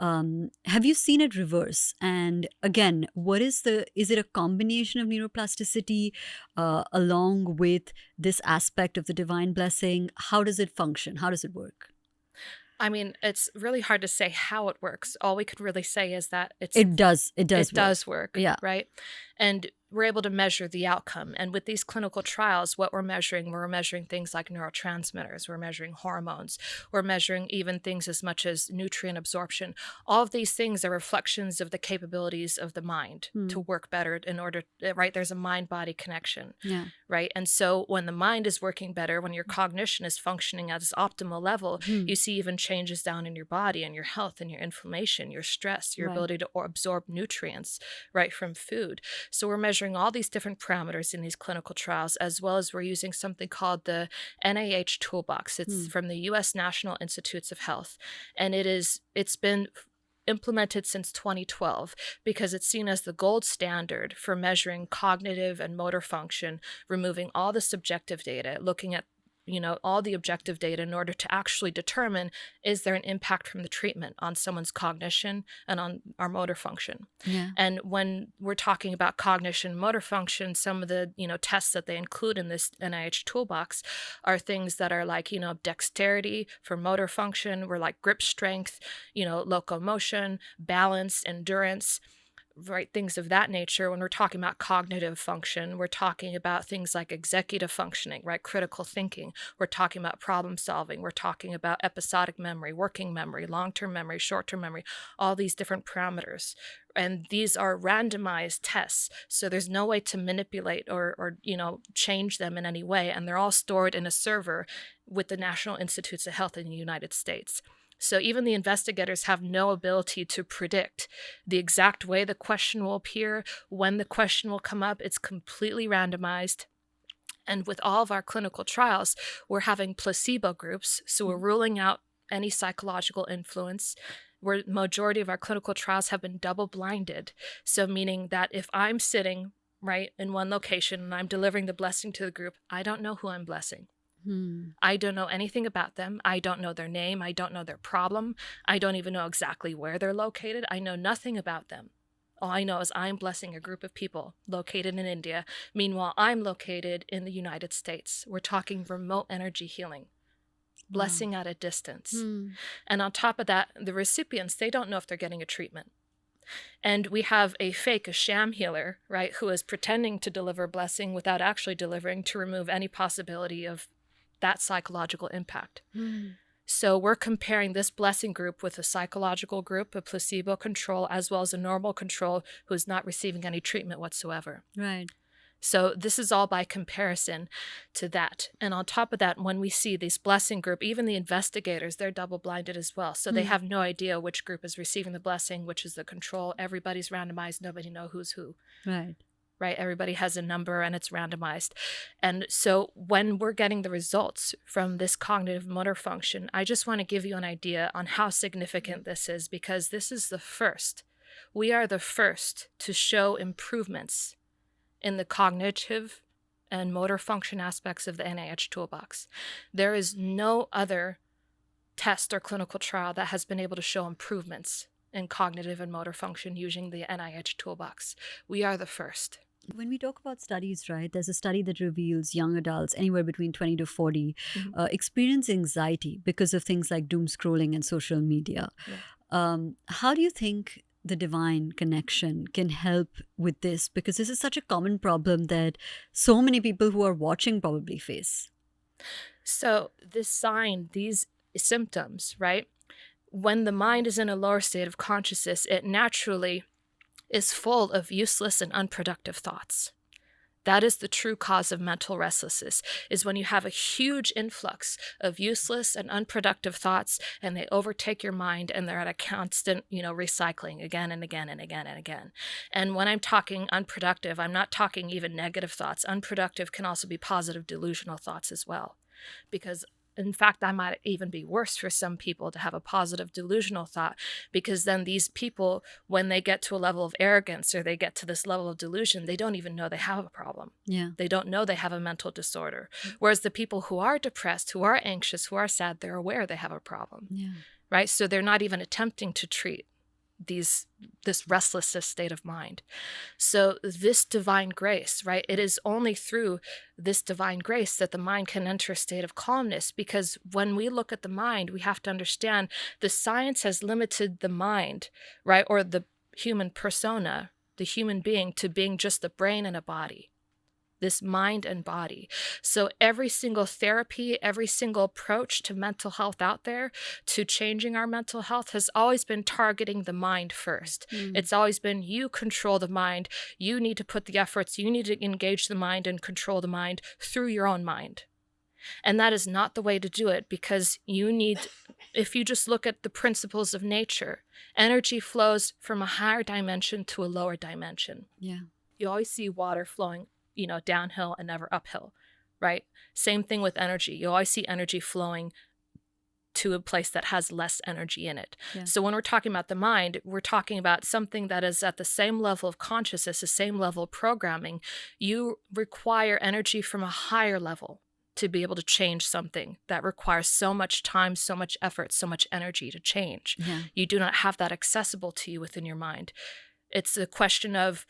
Have you seen it reverse? And again, is it a combination of neuroplasticity along with this aspect of the divine blessing? How does it function? How does it work? I mean, it's really hard to say how it works. All we could really say is that It does it work. does work, Yeah. right? And we're able to measure the outcome. And with these clinical trials, what we're measuring things like neurotransmitters, we're measuring hormones, we're measuring even things as much as nutrient absorption. All of these things are reflections of the capabilities of the mind to work better in order, right? There's a mind-body connection, Yeah. right? And so when the mind is working better, when your cognition is functioning at its optimal level, you see even changes down in your body and your health and your inflammation, your stress, your Right. ability to absorb nutrients, right, from food. So we're measuring all these different parameters in these clinical trials, as well as we're using something called the NIH Toolbox. It's from the U.S. National Institutes of Health, and it's been implemented since 2012 because it's seen as the gold standard for measuring cognitive and motor function, removing all the subjective data, looking at all the objective data in order to actually determine, is there an impact from the treatment on someone's cognition and on our motor function. Yeah. And when we're talking about cognition, motor function, some of the tests that they include in this NIH toolbox are things that are like dexterity for motor function, we're like grip strength, locomotion, balance, endurance, right, things of that nature. When we're talking about cognitive function, we're talking about things like executive functioning, right, critical thinking. We're talking about problem solving. We're talking about episodic memory, working memory, long-term memory, short-term memory, all these different parameters. And these are randomized tests, so there's no way to manipulate or change them in any way, and they're all stored in a server with the National Institutes of Health in the United States. So even the investigators have no ability to predict the exact way the question will appear, when the question will come up. It's completely randomized. And with all of our clinical trials, we're having placebo groups. So we're ruling out any psychological influence. Where majority of our clinical trials have been double-blinded. So meaning that if I'm sitting right in one location and I'm delivering the blessing to the group, I don't know who I'm blessing. I don't know anything about them. I don't know their name. I don't know their problem. I don't even know exactly where they're located. I know nothing about them. All I know is I'm blessing a group of people located in India. Meanwhile, I'm located in the United States. We're talking remote energy healing, blessing at a distance. And on top of that, the recipients, they don't know if they're getting a treatment. And we have a sham healer, right, who is pretending to deliver blessing without actually delivering, to remove any possibility of that psychological impact. So we're comparing this blessing group with a psychological group, a placebo control, as well as a normal control who is not receiving any treatment whatsoever. Right. So this is all by comparison to that. And on top of that, when we see this blessing group, even the investigators, they're double-blinded as well. So they have no idea which group is receiving the blessing, which is the control. Everybody's randomized. Nobody knows who's who. Right? Everybody has a number and it's randomized. And so when we're getting the results from this cognitive motor function, I just want to give you an idea on how significant this is, because this is the first. We are the first to show improvements in the cognitive and motor function aspects of the NIH toolbox. There is no other test or clinical trial that has been able to show improvements in cognitive and motor function using the NIH toolbox. We are the first. When we talk about studies, right, there's a study that reveals young adults, anywhere between 20 to 40, experience anxiety because of things like doom scrolling and social media. How do you think the divine connection can help with this? Because this is such a common problem that so many people who are watching probably face. So these symptoms, right? When the mind is in a lower state of consciousness, it naturally is full of useless and unproductive thoughts. That is the true cause of mental restlessness, is when you have a huge influx of useless and unproductive thoughts and they overtake your mind and they're at a constant, recycling again and again and again and again. And when I'm talking unproductive, I'm not talking even negative thoughts. Unproductive can also be positive delusional thoughts as well, because in fact, that might even be worse for some people to have a positive delusional thought, because then these people, when they get to a level of arrogance or they get to this level of delusion, they don't even know they have a problem. They don't know they have a mental disorder. Whereas the people who are depressed, who are anxious, who are sad, they're aware they have a problem. Right? So they're not even attempting to treat this restlessness state of mind. So this divine grace, right? It is only through this divine grace that the mind can enter a state of calmness, because when we look at the mind, we have to understand the science has limited the mind, right? Or the human persona, the human being to being just a brain and a body, this mind and body. So every single therapy, every single approach to mental health out there, to changing our mental health, has always been targeting the mind first. It's always been, you control the mind, you need to put the efforts, you need to engage the mind and control the mind through your own mind. And that is not the way to do it, because you need, if you just look at the principles of nature, energy flows from a higher dimension to a lower dimension. Yeah. You always see water flowing, downhill and never uphill, right? Same thing with energy. You always see energy flowing to a place that has less energy in it. Yeah. So when we're talking about the mind, we're talking about something that is at the same level of consciousness, the same level of programming. You require energy from a higher level to be able to change something that requires so much time, so much effort, so much energy to change. Yeah. You do not have that accessible to you within your mind. It's a question of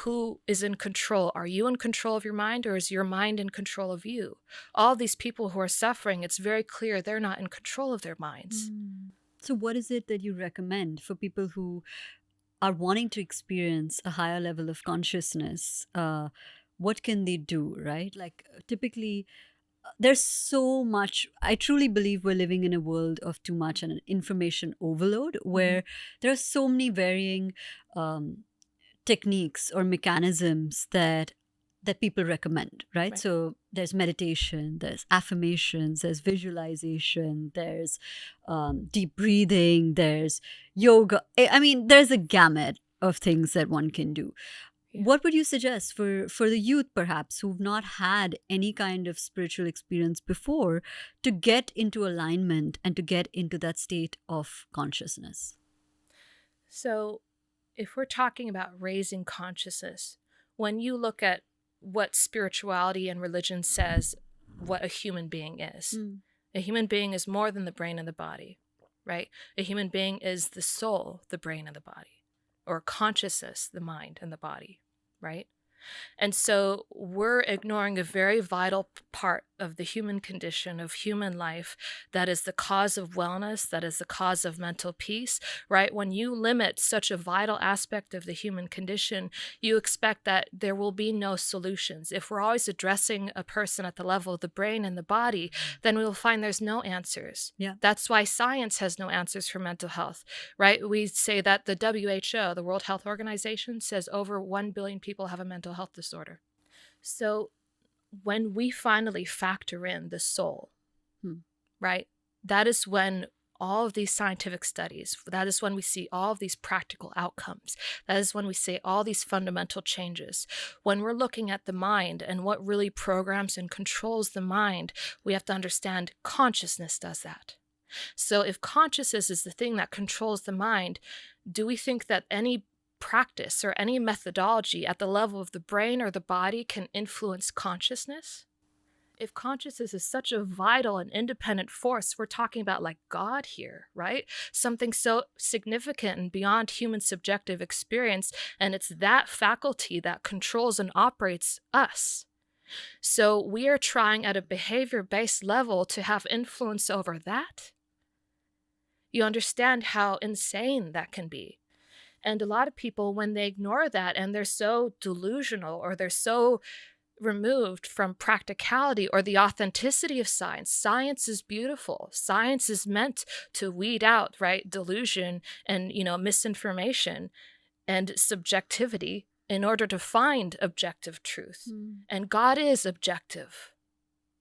who is in control. Are you in control of your mind, or is your mind in control of you? All these people who are suffering, it's very clear they're not in control of their minds. So what is it that you recommend for people who are wanting to experience a higher level of consciousness? What can they do, right? Like typically, there's so much. I truly believe we're living in a world of too much and an information overload, where there are so many varying techniques or mechanisms that people recommend, right? So there's meditation, there's affirmations, there's visualization, there's deep breathing, there's yoga. I mean, there's a gamut of things that one can do. What would you suggest for the youth, perhaps, who've not had any kind of spiritual experience before, to get into alignment and to get into that state of consciousness? So if we're talking about raising consciousness, when you look at what spirituality and religion says what a human being is, a human being is more than the brain and the body, right? A human being is the soul, the brain and the body, or consciousness, the mind and the body, right? And so we're ignoring a very vital part of the human condition, of human life, that is the cause of wellness, that is the cause of mental peace, right? When you limit such a vital aspect of the human condition, you expect that there will be no solutions. If we're always addressing a person at the level of the brain and the body, then we will find there's no answers. Yeah. That's why science has no answers for mental health, right? We say that the WHO, the World Health Organization, says over 1 billion people have a mental health disorder. So when we finally factor in the soul, right, that is when all of these scientific studies, that is when we see all of these practical outcomes. That is when we see all these fundamental changes. When we're looking at the mind and what really programs and controls the mind, we have to understand consciousness does that. So if consciousness is the thing that controls the mind, do we think that any practice or any methodology at the level of the brain or the body can influence consciousness? If consciousness is such a vital and independent force, we're talking about like God here, right? Something so significant and beyond human subjective experience, and it's that faculty that controls and operates us. So we are trying at a behavior-based level to have influence over that. You understand how insane that can be. And a lot of people, when they ignore that and they're so delusional or they're so removed from practicality or the authenticity of science. Science is beautiful. Science is meant to weed out, right, delusion and, misinformation and subjectivity in order to find objective truth. And God is objective,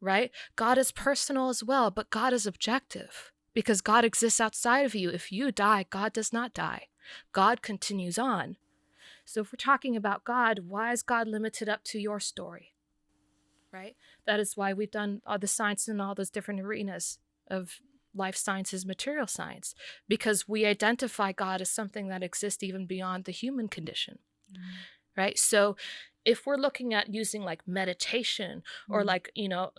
right? God is personal as well, but God is objective because God exists outside of you. If you die, God does not die. God continues on. So if we're talking about God, why is God limited up to your story, right? That is why we've done all the science in all those different arenas of life sciences, material science, because we identify God as something that exists even beyond the human condition, right? So if we're looking at using like meditation or like,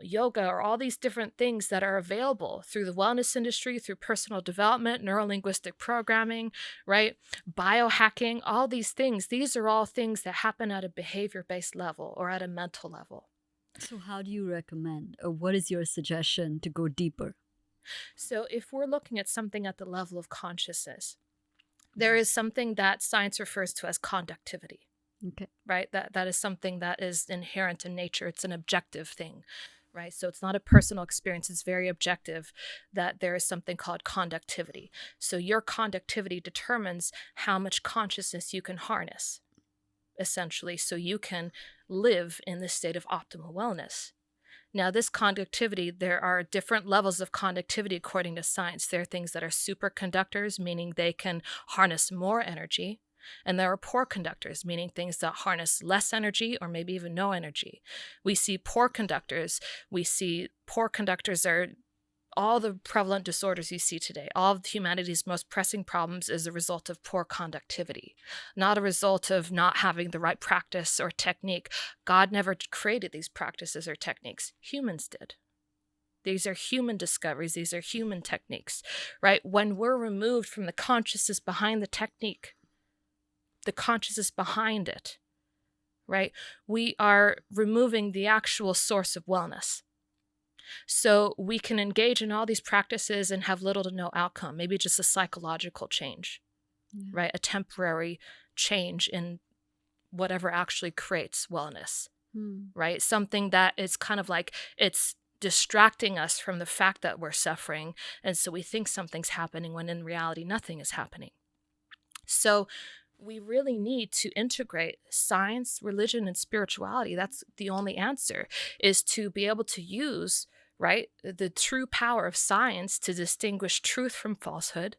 yoga or all these different things that are available through the wellness industry, through personal development, neurolinguistic programming, right? Biohacking, all these things, these are all things that happen at a behavior-based level or at a mental level. So how do you recommend, or what is your suggestion to go deeper? So if we're looking at something at the level of consciousness, there is something that science refers to as conductivity. Okay. right? That is something that is inherent in nature. It's an objective thing, right? So it's not a personal experience. It's very objective that there is something called conductivity. So your conductivity determines how much consciousness you can harness, essentially, so you can live in this state of optimal wellness. Now, this conductivity, there are different levels of conductivity according to science. There are things that are superconductors, meaning they can harness more energy. And there are poor conductors, meaning things that harness less energy or maybe even no energy. We see poor conductors. Are all the prevalent disorders you see today. All of humanity's most pressing problems is a result of poor conductivity, not a result of not having the right practice or technique. God never created these practices or techniques. Humans did. These are human discoveries. These are human techniques, right? When we're removed from the consciousness behind the technique, the consciousness behind it, right? We are removing the actual source of wellness. So we can engage in all these practices and have little to no outcome, maybe just a psychological change, right? A temporary change in whatever actually creates wellness, right? Something that is kind of like it's distracting us from the fact that we're suffering. And so we think something's happening when in reality, nothing is happening. So we really need to integrate science, religion, and spirituality. That's the only answer, is to be able to use, right, the true power of science to distinguish truth from falsehood.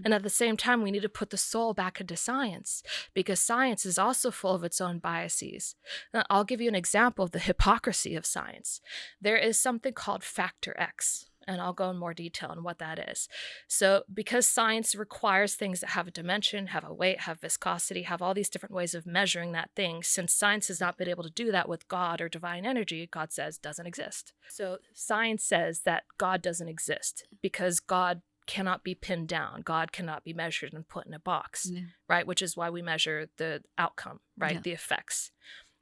And at the same time, we need to put the soul back into science, because science is also full of its own biases. Now, I'll give you an example of the hypocrisy of science. There is something called factor X, and I'll go in more detail on what that is. So because science requires things that have a dimension, have a weight, have viscosity, have all these different ways of measuring that thing, since science has not been able to do that with God or divine energy, God says doesn't exist. So science says that God doesn't exist because God cannot be pinned down. God cannot be measured and put in a box, right? Which is why we measure the outcome, right? The effects.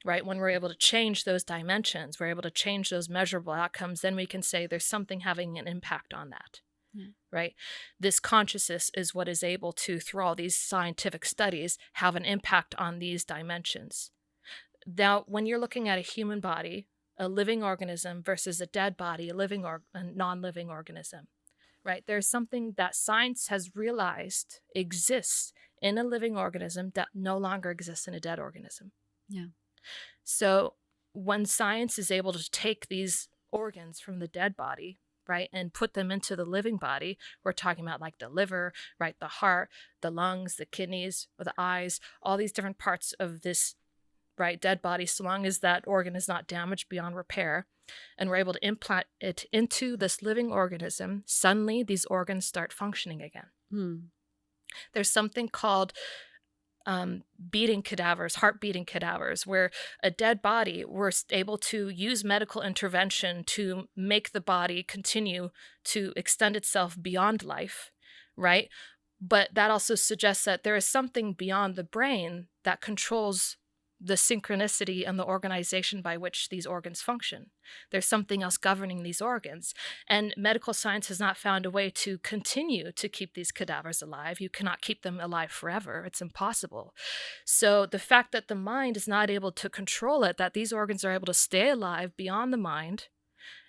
Right? When we're able to change those dimensions, we're able to change those measurable outcomes, then we can say there's something having an impact on that, right? This consciousness is what is able to, through all these scientific studies, have an impact on these dimensions. Now, when you're looking at a human body, a living organism versus a dead body, a non-living organism, right? There's something that science has realized exists in a living organism that no longer exists in a dead organism. So when science is able to take these organs from the dead body, right, and put them into the living body, we're talking about like the liver, right, the heart, the lungs, the kidneys, or the eyes, all these different parts of this, right, dead body, so long as that organ is not damaged beyond repair, and we're able to implant it into this living organism, suddenly these organs start functioning again. There's something called heart beating cadavers, where a dead body, we're able to use medical intervention to make the body continue to extend itself beyond life, right? But that also suggests that there is something beyond the brain that controls the synchronicity and the organization by which these organs function. There's something else governing these organs. And medical science has not found a way to continue to keep these cadavers alive. You cannot keep them alive forever. It's impossible. So the fact that the mind is not able to control it, that these organs are able to stay alive beyond the mind,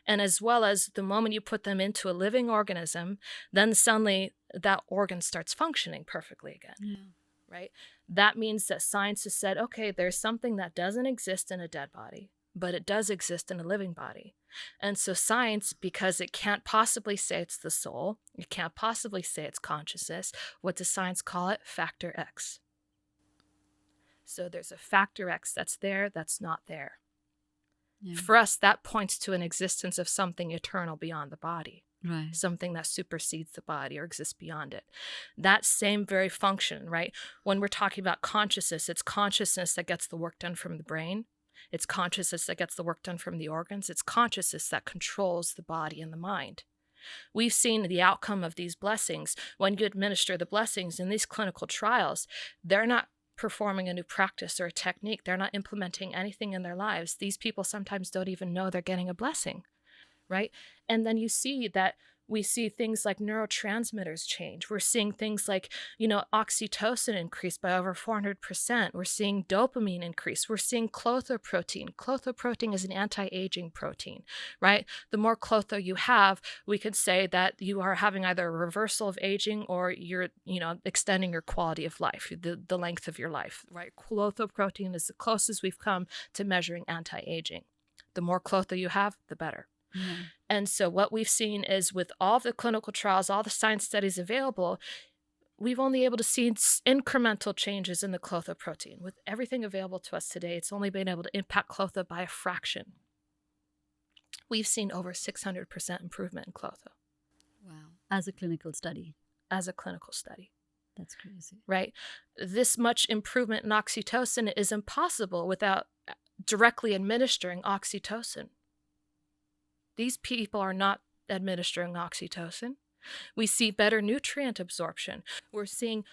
and as well as the moment you put them into a living organism, then suddenly that organ starts functioning perfectly again. Right? That means that science has said, okay, there's something that doesn't exist in a dead body, but it does exist in a living body. And so science, because it can't possibly say it's the soul, it can't possibly say it's consciousness, what does science call it? Factor X. So there's a factor X that's there, that's not there. For us, that points to an existence of something eternal beyond the body. Right. Something that supersedes the body or exists beyond it. That same very function, right? When we're talking about consciousness, it's consciousness that gets the work done from the brain. It's consciousness that gets the work done from the organs. It's consciousness that controls the body and the mind. We've seen the outcome of these blessings. When you administer the blessings in these clinical trials, they're not performing a new practice or a technique. They're not implementing anything in their lives. These people sometimes don't even know they're getting a blessing. Right? And then you see that We see things like neurotransmitters change. We're seeing things like, oxytocin increase by over 400%. We're seeing dopamine increase. We're seeing clotho-protein. Clotho-protein is an anti-aging protein, right? The more clotho you have, we could say that you are having either a reversal of aging or you're, extending your quality of life, the length of your life, right? Clotho-protein is the closest we've come to measuring anti-aging. The more clotho you have, the better. Yeah. And so what we've seen is with all the clinical trials, all the science studies available, we've only able to see incremental changes in the clotho protein. With everything available to us today, it's only been able to impact clotho by a fraction. We've seen over 600% improvement in clotho. Wow. As a clinical study. As a clinical study. That's crazy. Right? This much improvement in oxytocin is impossible without directly administering oxytocin. These people are not administering oxytocin. We see better nutrient absorption. We're seeing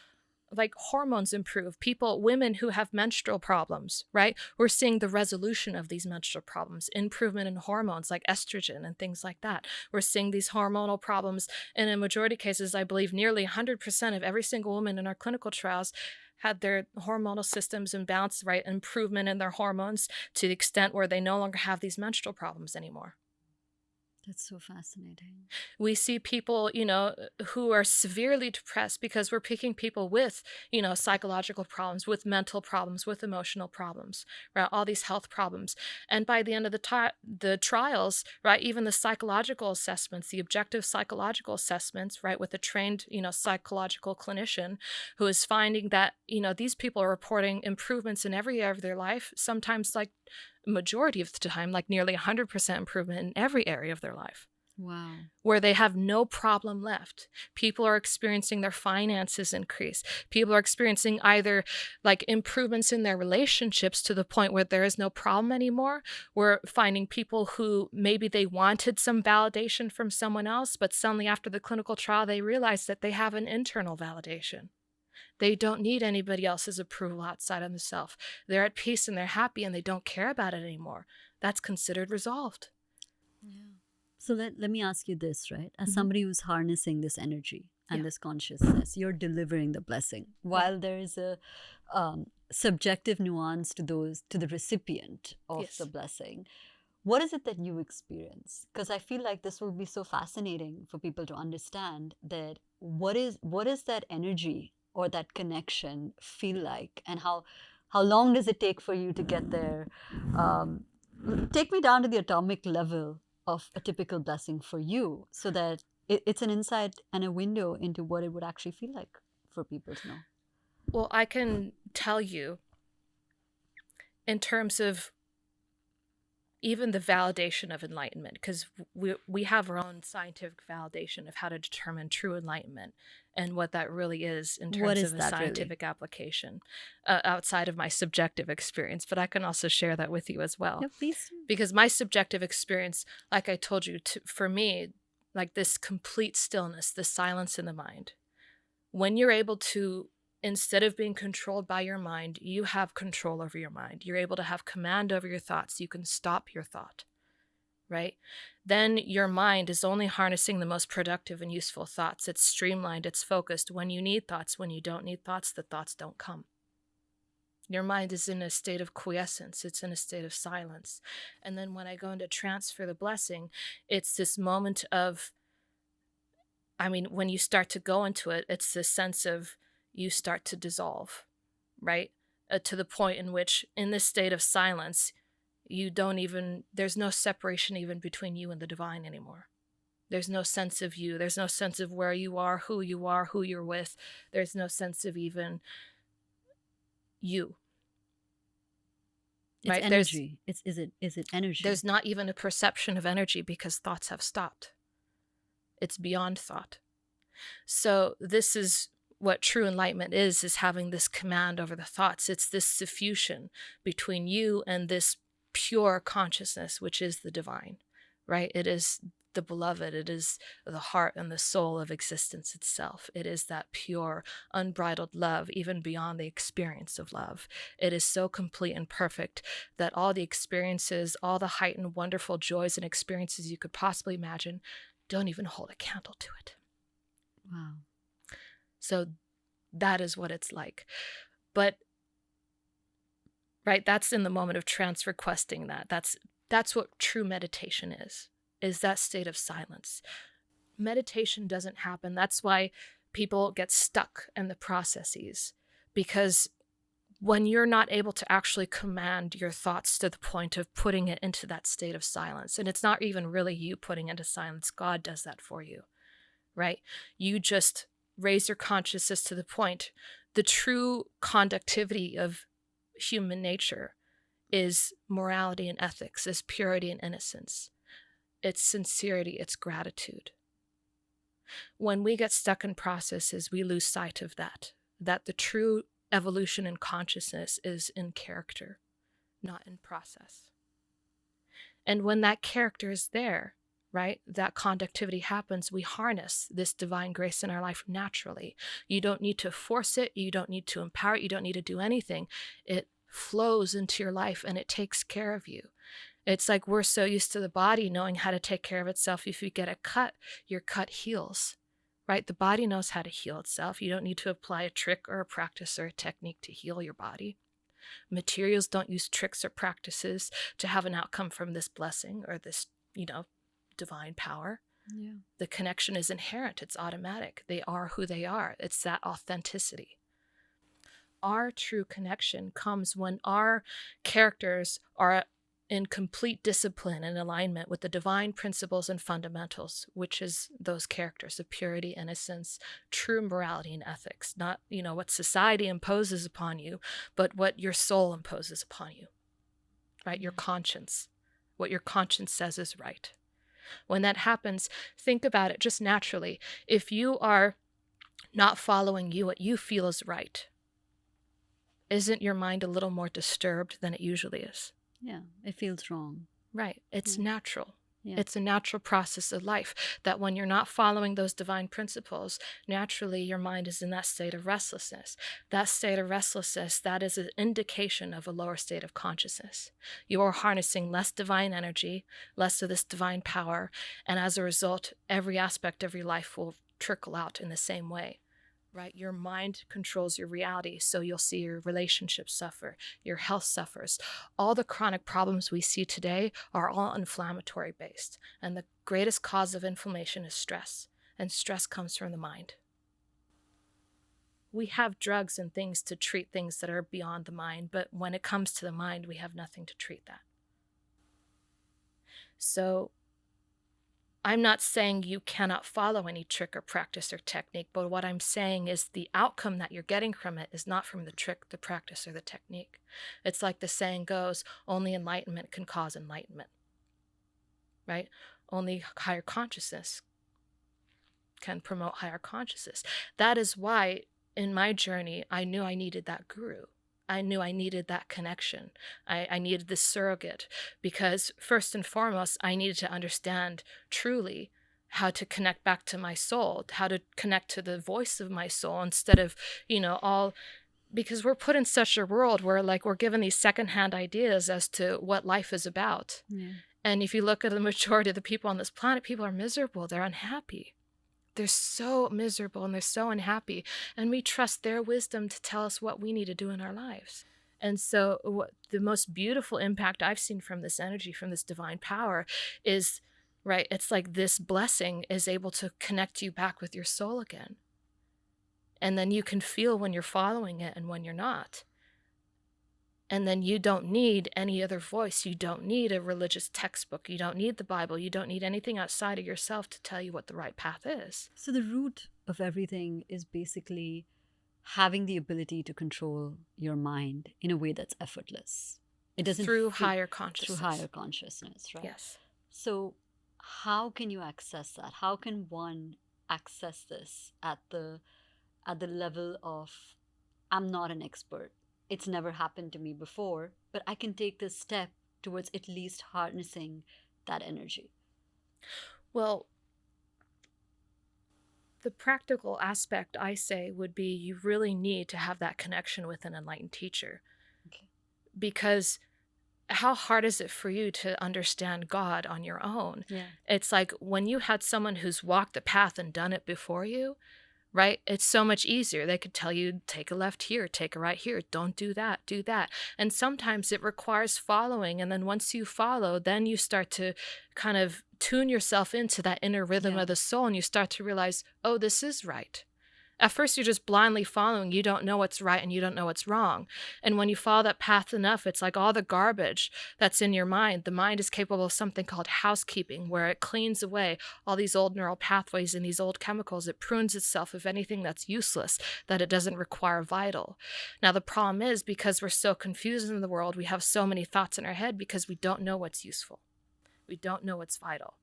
hormones improve. Women who have menstrual problems, right? We're seeing the resolution of these menstrual problems, improvement in hormones like estrogen and things like that. We're seeing these hormonal problems. And in majority of cases, I believe nearly 100% of every single woman in our clinical trials had their hormonal systems imbalanced, right? Improvement in their hormones to the extent where they no longer have these menstrual problems anymore. That's so fascinating. We see people, who are severely depressed because we're picking people with, psychological problems, with mental problems, with emotional problems, right? All these health problems. And by the end of the trials, right, even the psychological assessments, the objective psychological assessments, right, with a trained, psychological clinician who is finding that, these people are reporting improvements in every area of their life, sometimes majority of the time, nearly 100% improvement in every area of their life. Wow. Where they have no problem left. People are experiencing their finances increase. People are experiencing either improvements in their relationships to the point where there is no problem anymore. We're finding people who maybe they wanted some validation from someone else, but suddenly after the clinical trial, they realize that they have an internal validation. They don't need anybody else's approval outside of themselves. They're at peace and they're happy and they don't care about it anymore. That's considered resolved. Yeah. So let me ask you this, right? As somebody who's harnessing this energy and Yeah. this consciousness, you're delivering the blessing. While there is a subjective nuance to the recipient of Yes. the blessing, what is it that you experience? Because I feel like this will be so fascinating for people to understand that what is that energy or that connection feel like, and how long does it take for you to get there? Take me down to the atomic level of a typical blessing for you, so that it's an insight and a window into what it would actually feel like for people to know. Well, I can tell you in terms of even the validation of enlightenment, because we have our own scientific validation of how to determine true enlightenment and what that really is in terms of a scientific application outside of my subjective experience. But I can also share that with you as well. Yeah, please. Because my subjective experience, like I told you, for me, this complete stillness, the silence in the mind, when you're able to, instead of being controlled by your mind, you have control over your mind. You're able to have command over your thoughts. You can stop your thought, right? Then your mind is only harnessing the most productive and useful thoughts. It's streamlined, it's focused. When you need thoughts, when you don't need thoughts, the thoughts don't come. Your mind is in a state of quiescence. It's in a state of silence. And then when I go into trance for the blessing, it's this moment of, when you start to go into it, it's this sense of, you start to dissolve, right? To the point in which, in this state of silence, there's no separation even between you and the divine anymore. There's no sense of you. There's no sense of where you are, who you're with. There's no sense of even you. It's right? Energy. Is it energy? There's not even a perception of energy because thoughts have stopped. It's beyond thought. So this is what true enlightenment is having this command over the thoughts. It's this suffusion between you and this pure consciousness, which is the divine, right? It is the beloved. It is the heart and the soul of existence itself. It is that pure, unbridled love, even beyond the experience of love. It is so complete and perfect that all the experiences, all the heightened, wonderful joys and experiences you could possibly imagine don't even hold a candle to it. Wow. So that is what it's like. But, right, that's in the moment of trance requesting that. That's what true meditation is that state of silence. Meditation doesn't happen. That's why people get stuck in the processes, because when you're not able to actually command your thoughts to the point of putting it into that state of silence, and it's not even really you putting into silence, God does that for you, right? You just raise your consciousness to the point. The true conductivity of human nature is morality and ethics, is purity and innocence. It's sincerity, it's gratitude. When we get stuck in processes, we lose sight of that the true evolution in consciousness is in character, not in process. And when that character is there, right, that conductivity happens, we harness this divine grace in our life naturally. You don't need to force it. You don't need to empower it. You don't need to do anything. It flows into your life and it takes care of you. It's like we're so used to the body knowing how to take care of itself. If you get a cut, your cut heals, right? The body knows how to heal itself. You don't need to apply a trick or a practice or a technique to heal your body. Materials don't use tricks or practices to have an outcome from this blessing or this, divine power. Yeah. The connection is inherent. It's automatic. They are who they are. It's that authenticity. Our true connection comes when our characters are in complete discipline and alignment with the divine principles and fundamentals, which is those characters of purity, innocence, true morality and ethics, not, what society imposes upon you, but what your soul imposes upon you, right? Your conscience, what your conscience says is right. When that happens, think about it just naturally. If you are not following what you feel is right, isn't your mind a little more disturbed than it usually is? Yeah, it feels wrong. Right. It's natural. Yeah. It's a natural process of life that when you're not following those divine principles, naturally your mind is in that state of restlessness. That state of restlessness, that is an indication of a lower state of consciousness. You are harnessing less divine energy, less of this divine power, and as a result, every aspect of your life will trickle out in the same way. Right? Your mind controls your reality, so you'll see your relationships suffer, your health suffers. All the chronic problems we see today are all inflammatory based, and the greatest cause of inflammation is stress, and stress comes from the mind. We have drugs and things to treat things that are beyond the mind, but when it comes to the mind, we have nothing to treat that. So I'm not saying you cannot follow any trick or practice or technique, but what I'm saying is the outcome that you're getting from it is not from the trick, the practice, or the technique. It's like the saying goes, only enlightenment can cause enlightenment, right? Only higher consciousness can promote higher consciousness. That is why in my journey, I knew I needed that guru. I knew I needed that connection. I needed this surrogate because first and foremost, I needed to understand truly how to connect back to my soul, how to connect to the voice of my soul instead of, because we're put in such a world where we're given these secondhand ideas as to what life is about. Yeah. And if you look at the majority of the people on this planet, people are miserable. They're unhappy. They're so miserable and they're so unhappy. And we trust their wisdom to tell us what we need to do in our lives. And so the most beautiful impact I've seen from this energy, from this divine power is, right, it's like this blessing is able to connect you back with your soul again. And then you can feel when you're following it and when you're not. And then you don't need any other voice. You don't need a religious textbook. You don't need the Bible. You don't need anything outside of yourself to tell you what the right path is. So the root of everything is basically having the ability to control your mind in a way that's effortless. It doesn't through higher consciousness. Through higher consciousness, right? Yes. So how can you access that? How can one access this at the level of, I'm not an expert. It's never happened to me before, but I can take this step towards at least harnessing that energy. Well, the practical aspect, I say, would be you really need to have that connection with an enlightened teacher. Okay. Because how hard is it for you to understand God on your own? Yeah. It's like when you had someone who's walked the path and done it before you, right? It's so much easier. They could tell you, take a left here, take a right here, don't do that, do that. And sometimes it requires following. And then once you follow, then you start to kind of tune yourself into that inner rhythm of the soul, and you start to realize, oh, this is right. At first, you're just blindly following. You don't know what's right and you don't know what's wrong. And when you follow that path enough, it's like all the garbage that's in your mind. The mind is capable of something called housekeeping, where it cleans away all these old neural pathways and these old chemicals. It prunes itself of anything that's useless, that it doesn't require vital. Now, the problem is because we're so confused in the world, we have so many thoughts in our head because we don't know what's useful. We don't know what's vital.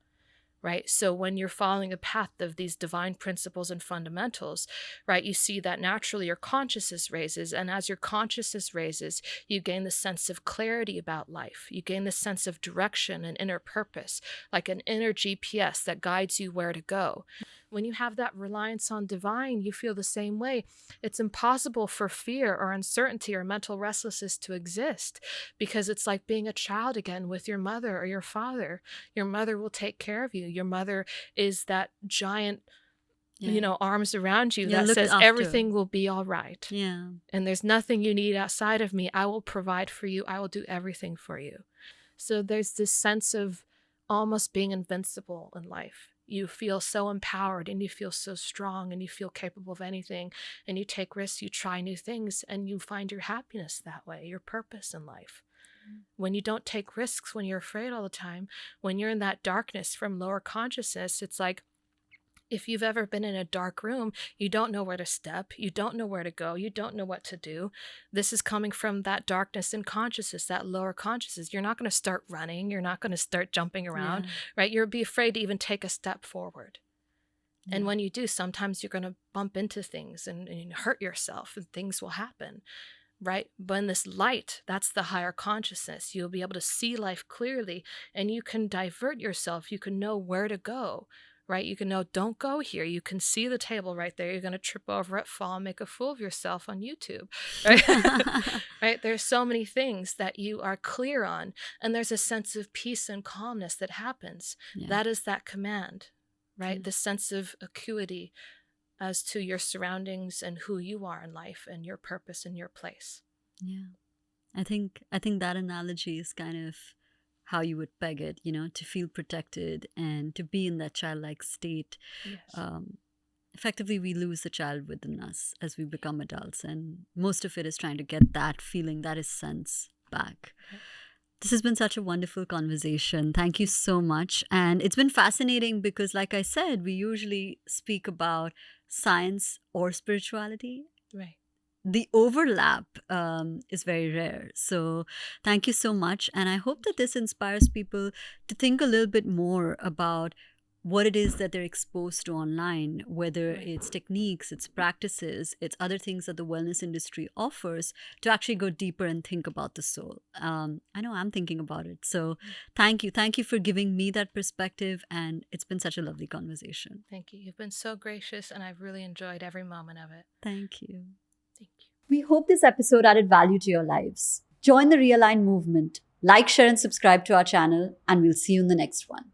Right? So when you're following a path of these divine principles and fundamentals, right, you see that naturally your consciousness raises. And as your consciousness raises, you gain the sense of clarity about life. You gain the sense of direction and inner purpose, like an inner GPS that guides you where to go. When you have that reliance on divine, you feel the same way. It's impossible for fear or uncertainty or mental restlessness to exist, because it's like being a child again with your mother or your father. Your mother will take care of you. Your mother is that giant, arms around you that says everything will be all right. Yeah. And there's nothing you need outside of me. I will provide for you. I will do everything for you. So there's this sense of almost being invincible in life. You feel so empowered and you feel so strong and you feel capable of anything, and you take risks, you try new things, and you find your happiness that way, your purpose in life. When you don't take risks, when you're afraid all the time, when you're in that darkness from lower consciousness, it's like, if you've ever been in a dark room, you don't know where to step, you don't know where to go, you don't know what to do. This is coming from that darkness in consciousness, that lower consciousness. You're not going to start running, you're not going to start jumping around, right? You'll be afraid to even take a step forward. And when you do, sometimes you're going to bump into things and hurt yourself, and things will happen, right? But in this light, that's the higher consciousness. You'll be able to see life clearly, and you can divert yourself. You can know where to go, right? You can know, don't go here. You can see the table right there. You're going to trip over it, fall, and make a fool of yourself on YouTube, right? Right? There's so many things that you are clear on, and there's a sense of peace and calmness that happens. That is that command, right? The sense of acuity as to your surroundings and who you are in life and your purpose and your place. Yeah. I think that analogy is kind of how you would peg it, to feel protected and to be in that childlike state. Yes. Effectively, we lose the child within us as we become adults, and most of it is trying to get that feeling, that essence back. This has been such a wonderful conversation. Thank you so much. And it's been fascinating because, like I said, we usually speak about science or spirituality. Right. The overlap is very rare. So thank you so much. And I hope that this inspires people to think a little bit more about what it is that they're exposed to online, whether it's techniques, it's practices, it's other things that the wellness industry offers, to actually go deeper and think about the soul. I know I'm thinking about it. So thank you. Thank you for giving me that perspective. And it's been such a lovely conversation. Thank you. You've been so gracious, and I've really enjoyed every moment of it. Thank you. Thank you. We hope this episode added value to your lives. Join the Realign movement. Like, share, and subscribe to our channel, and we'll see you in the next one.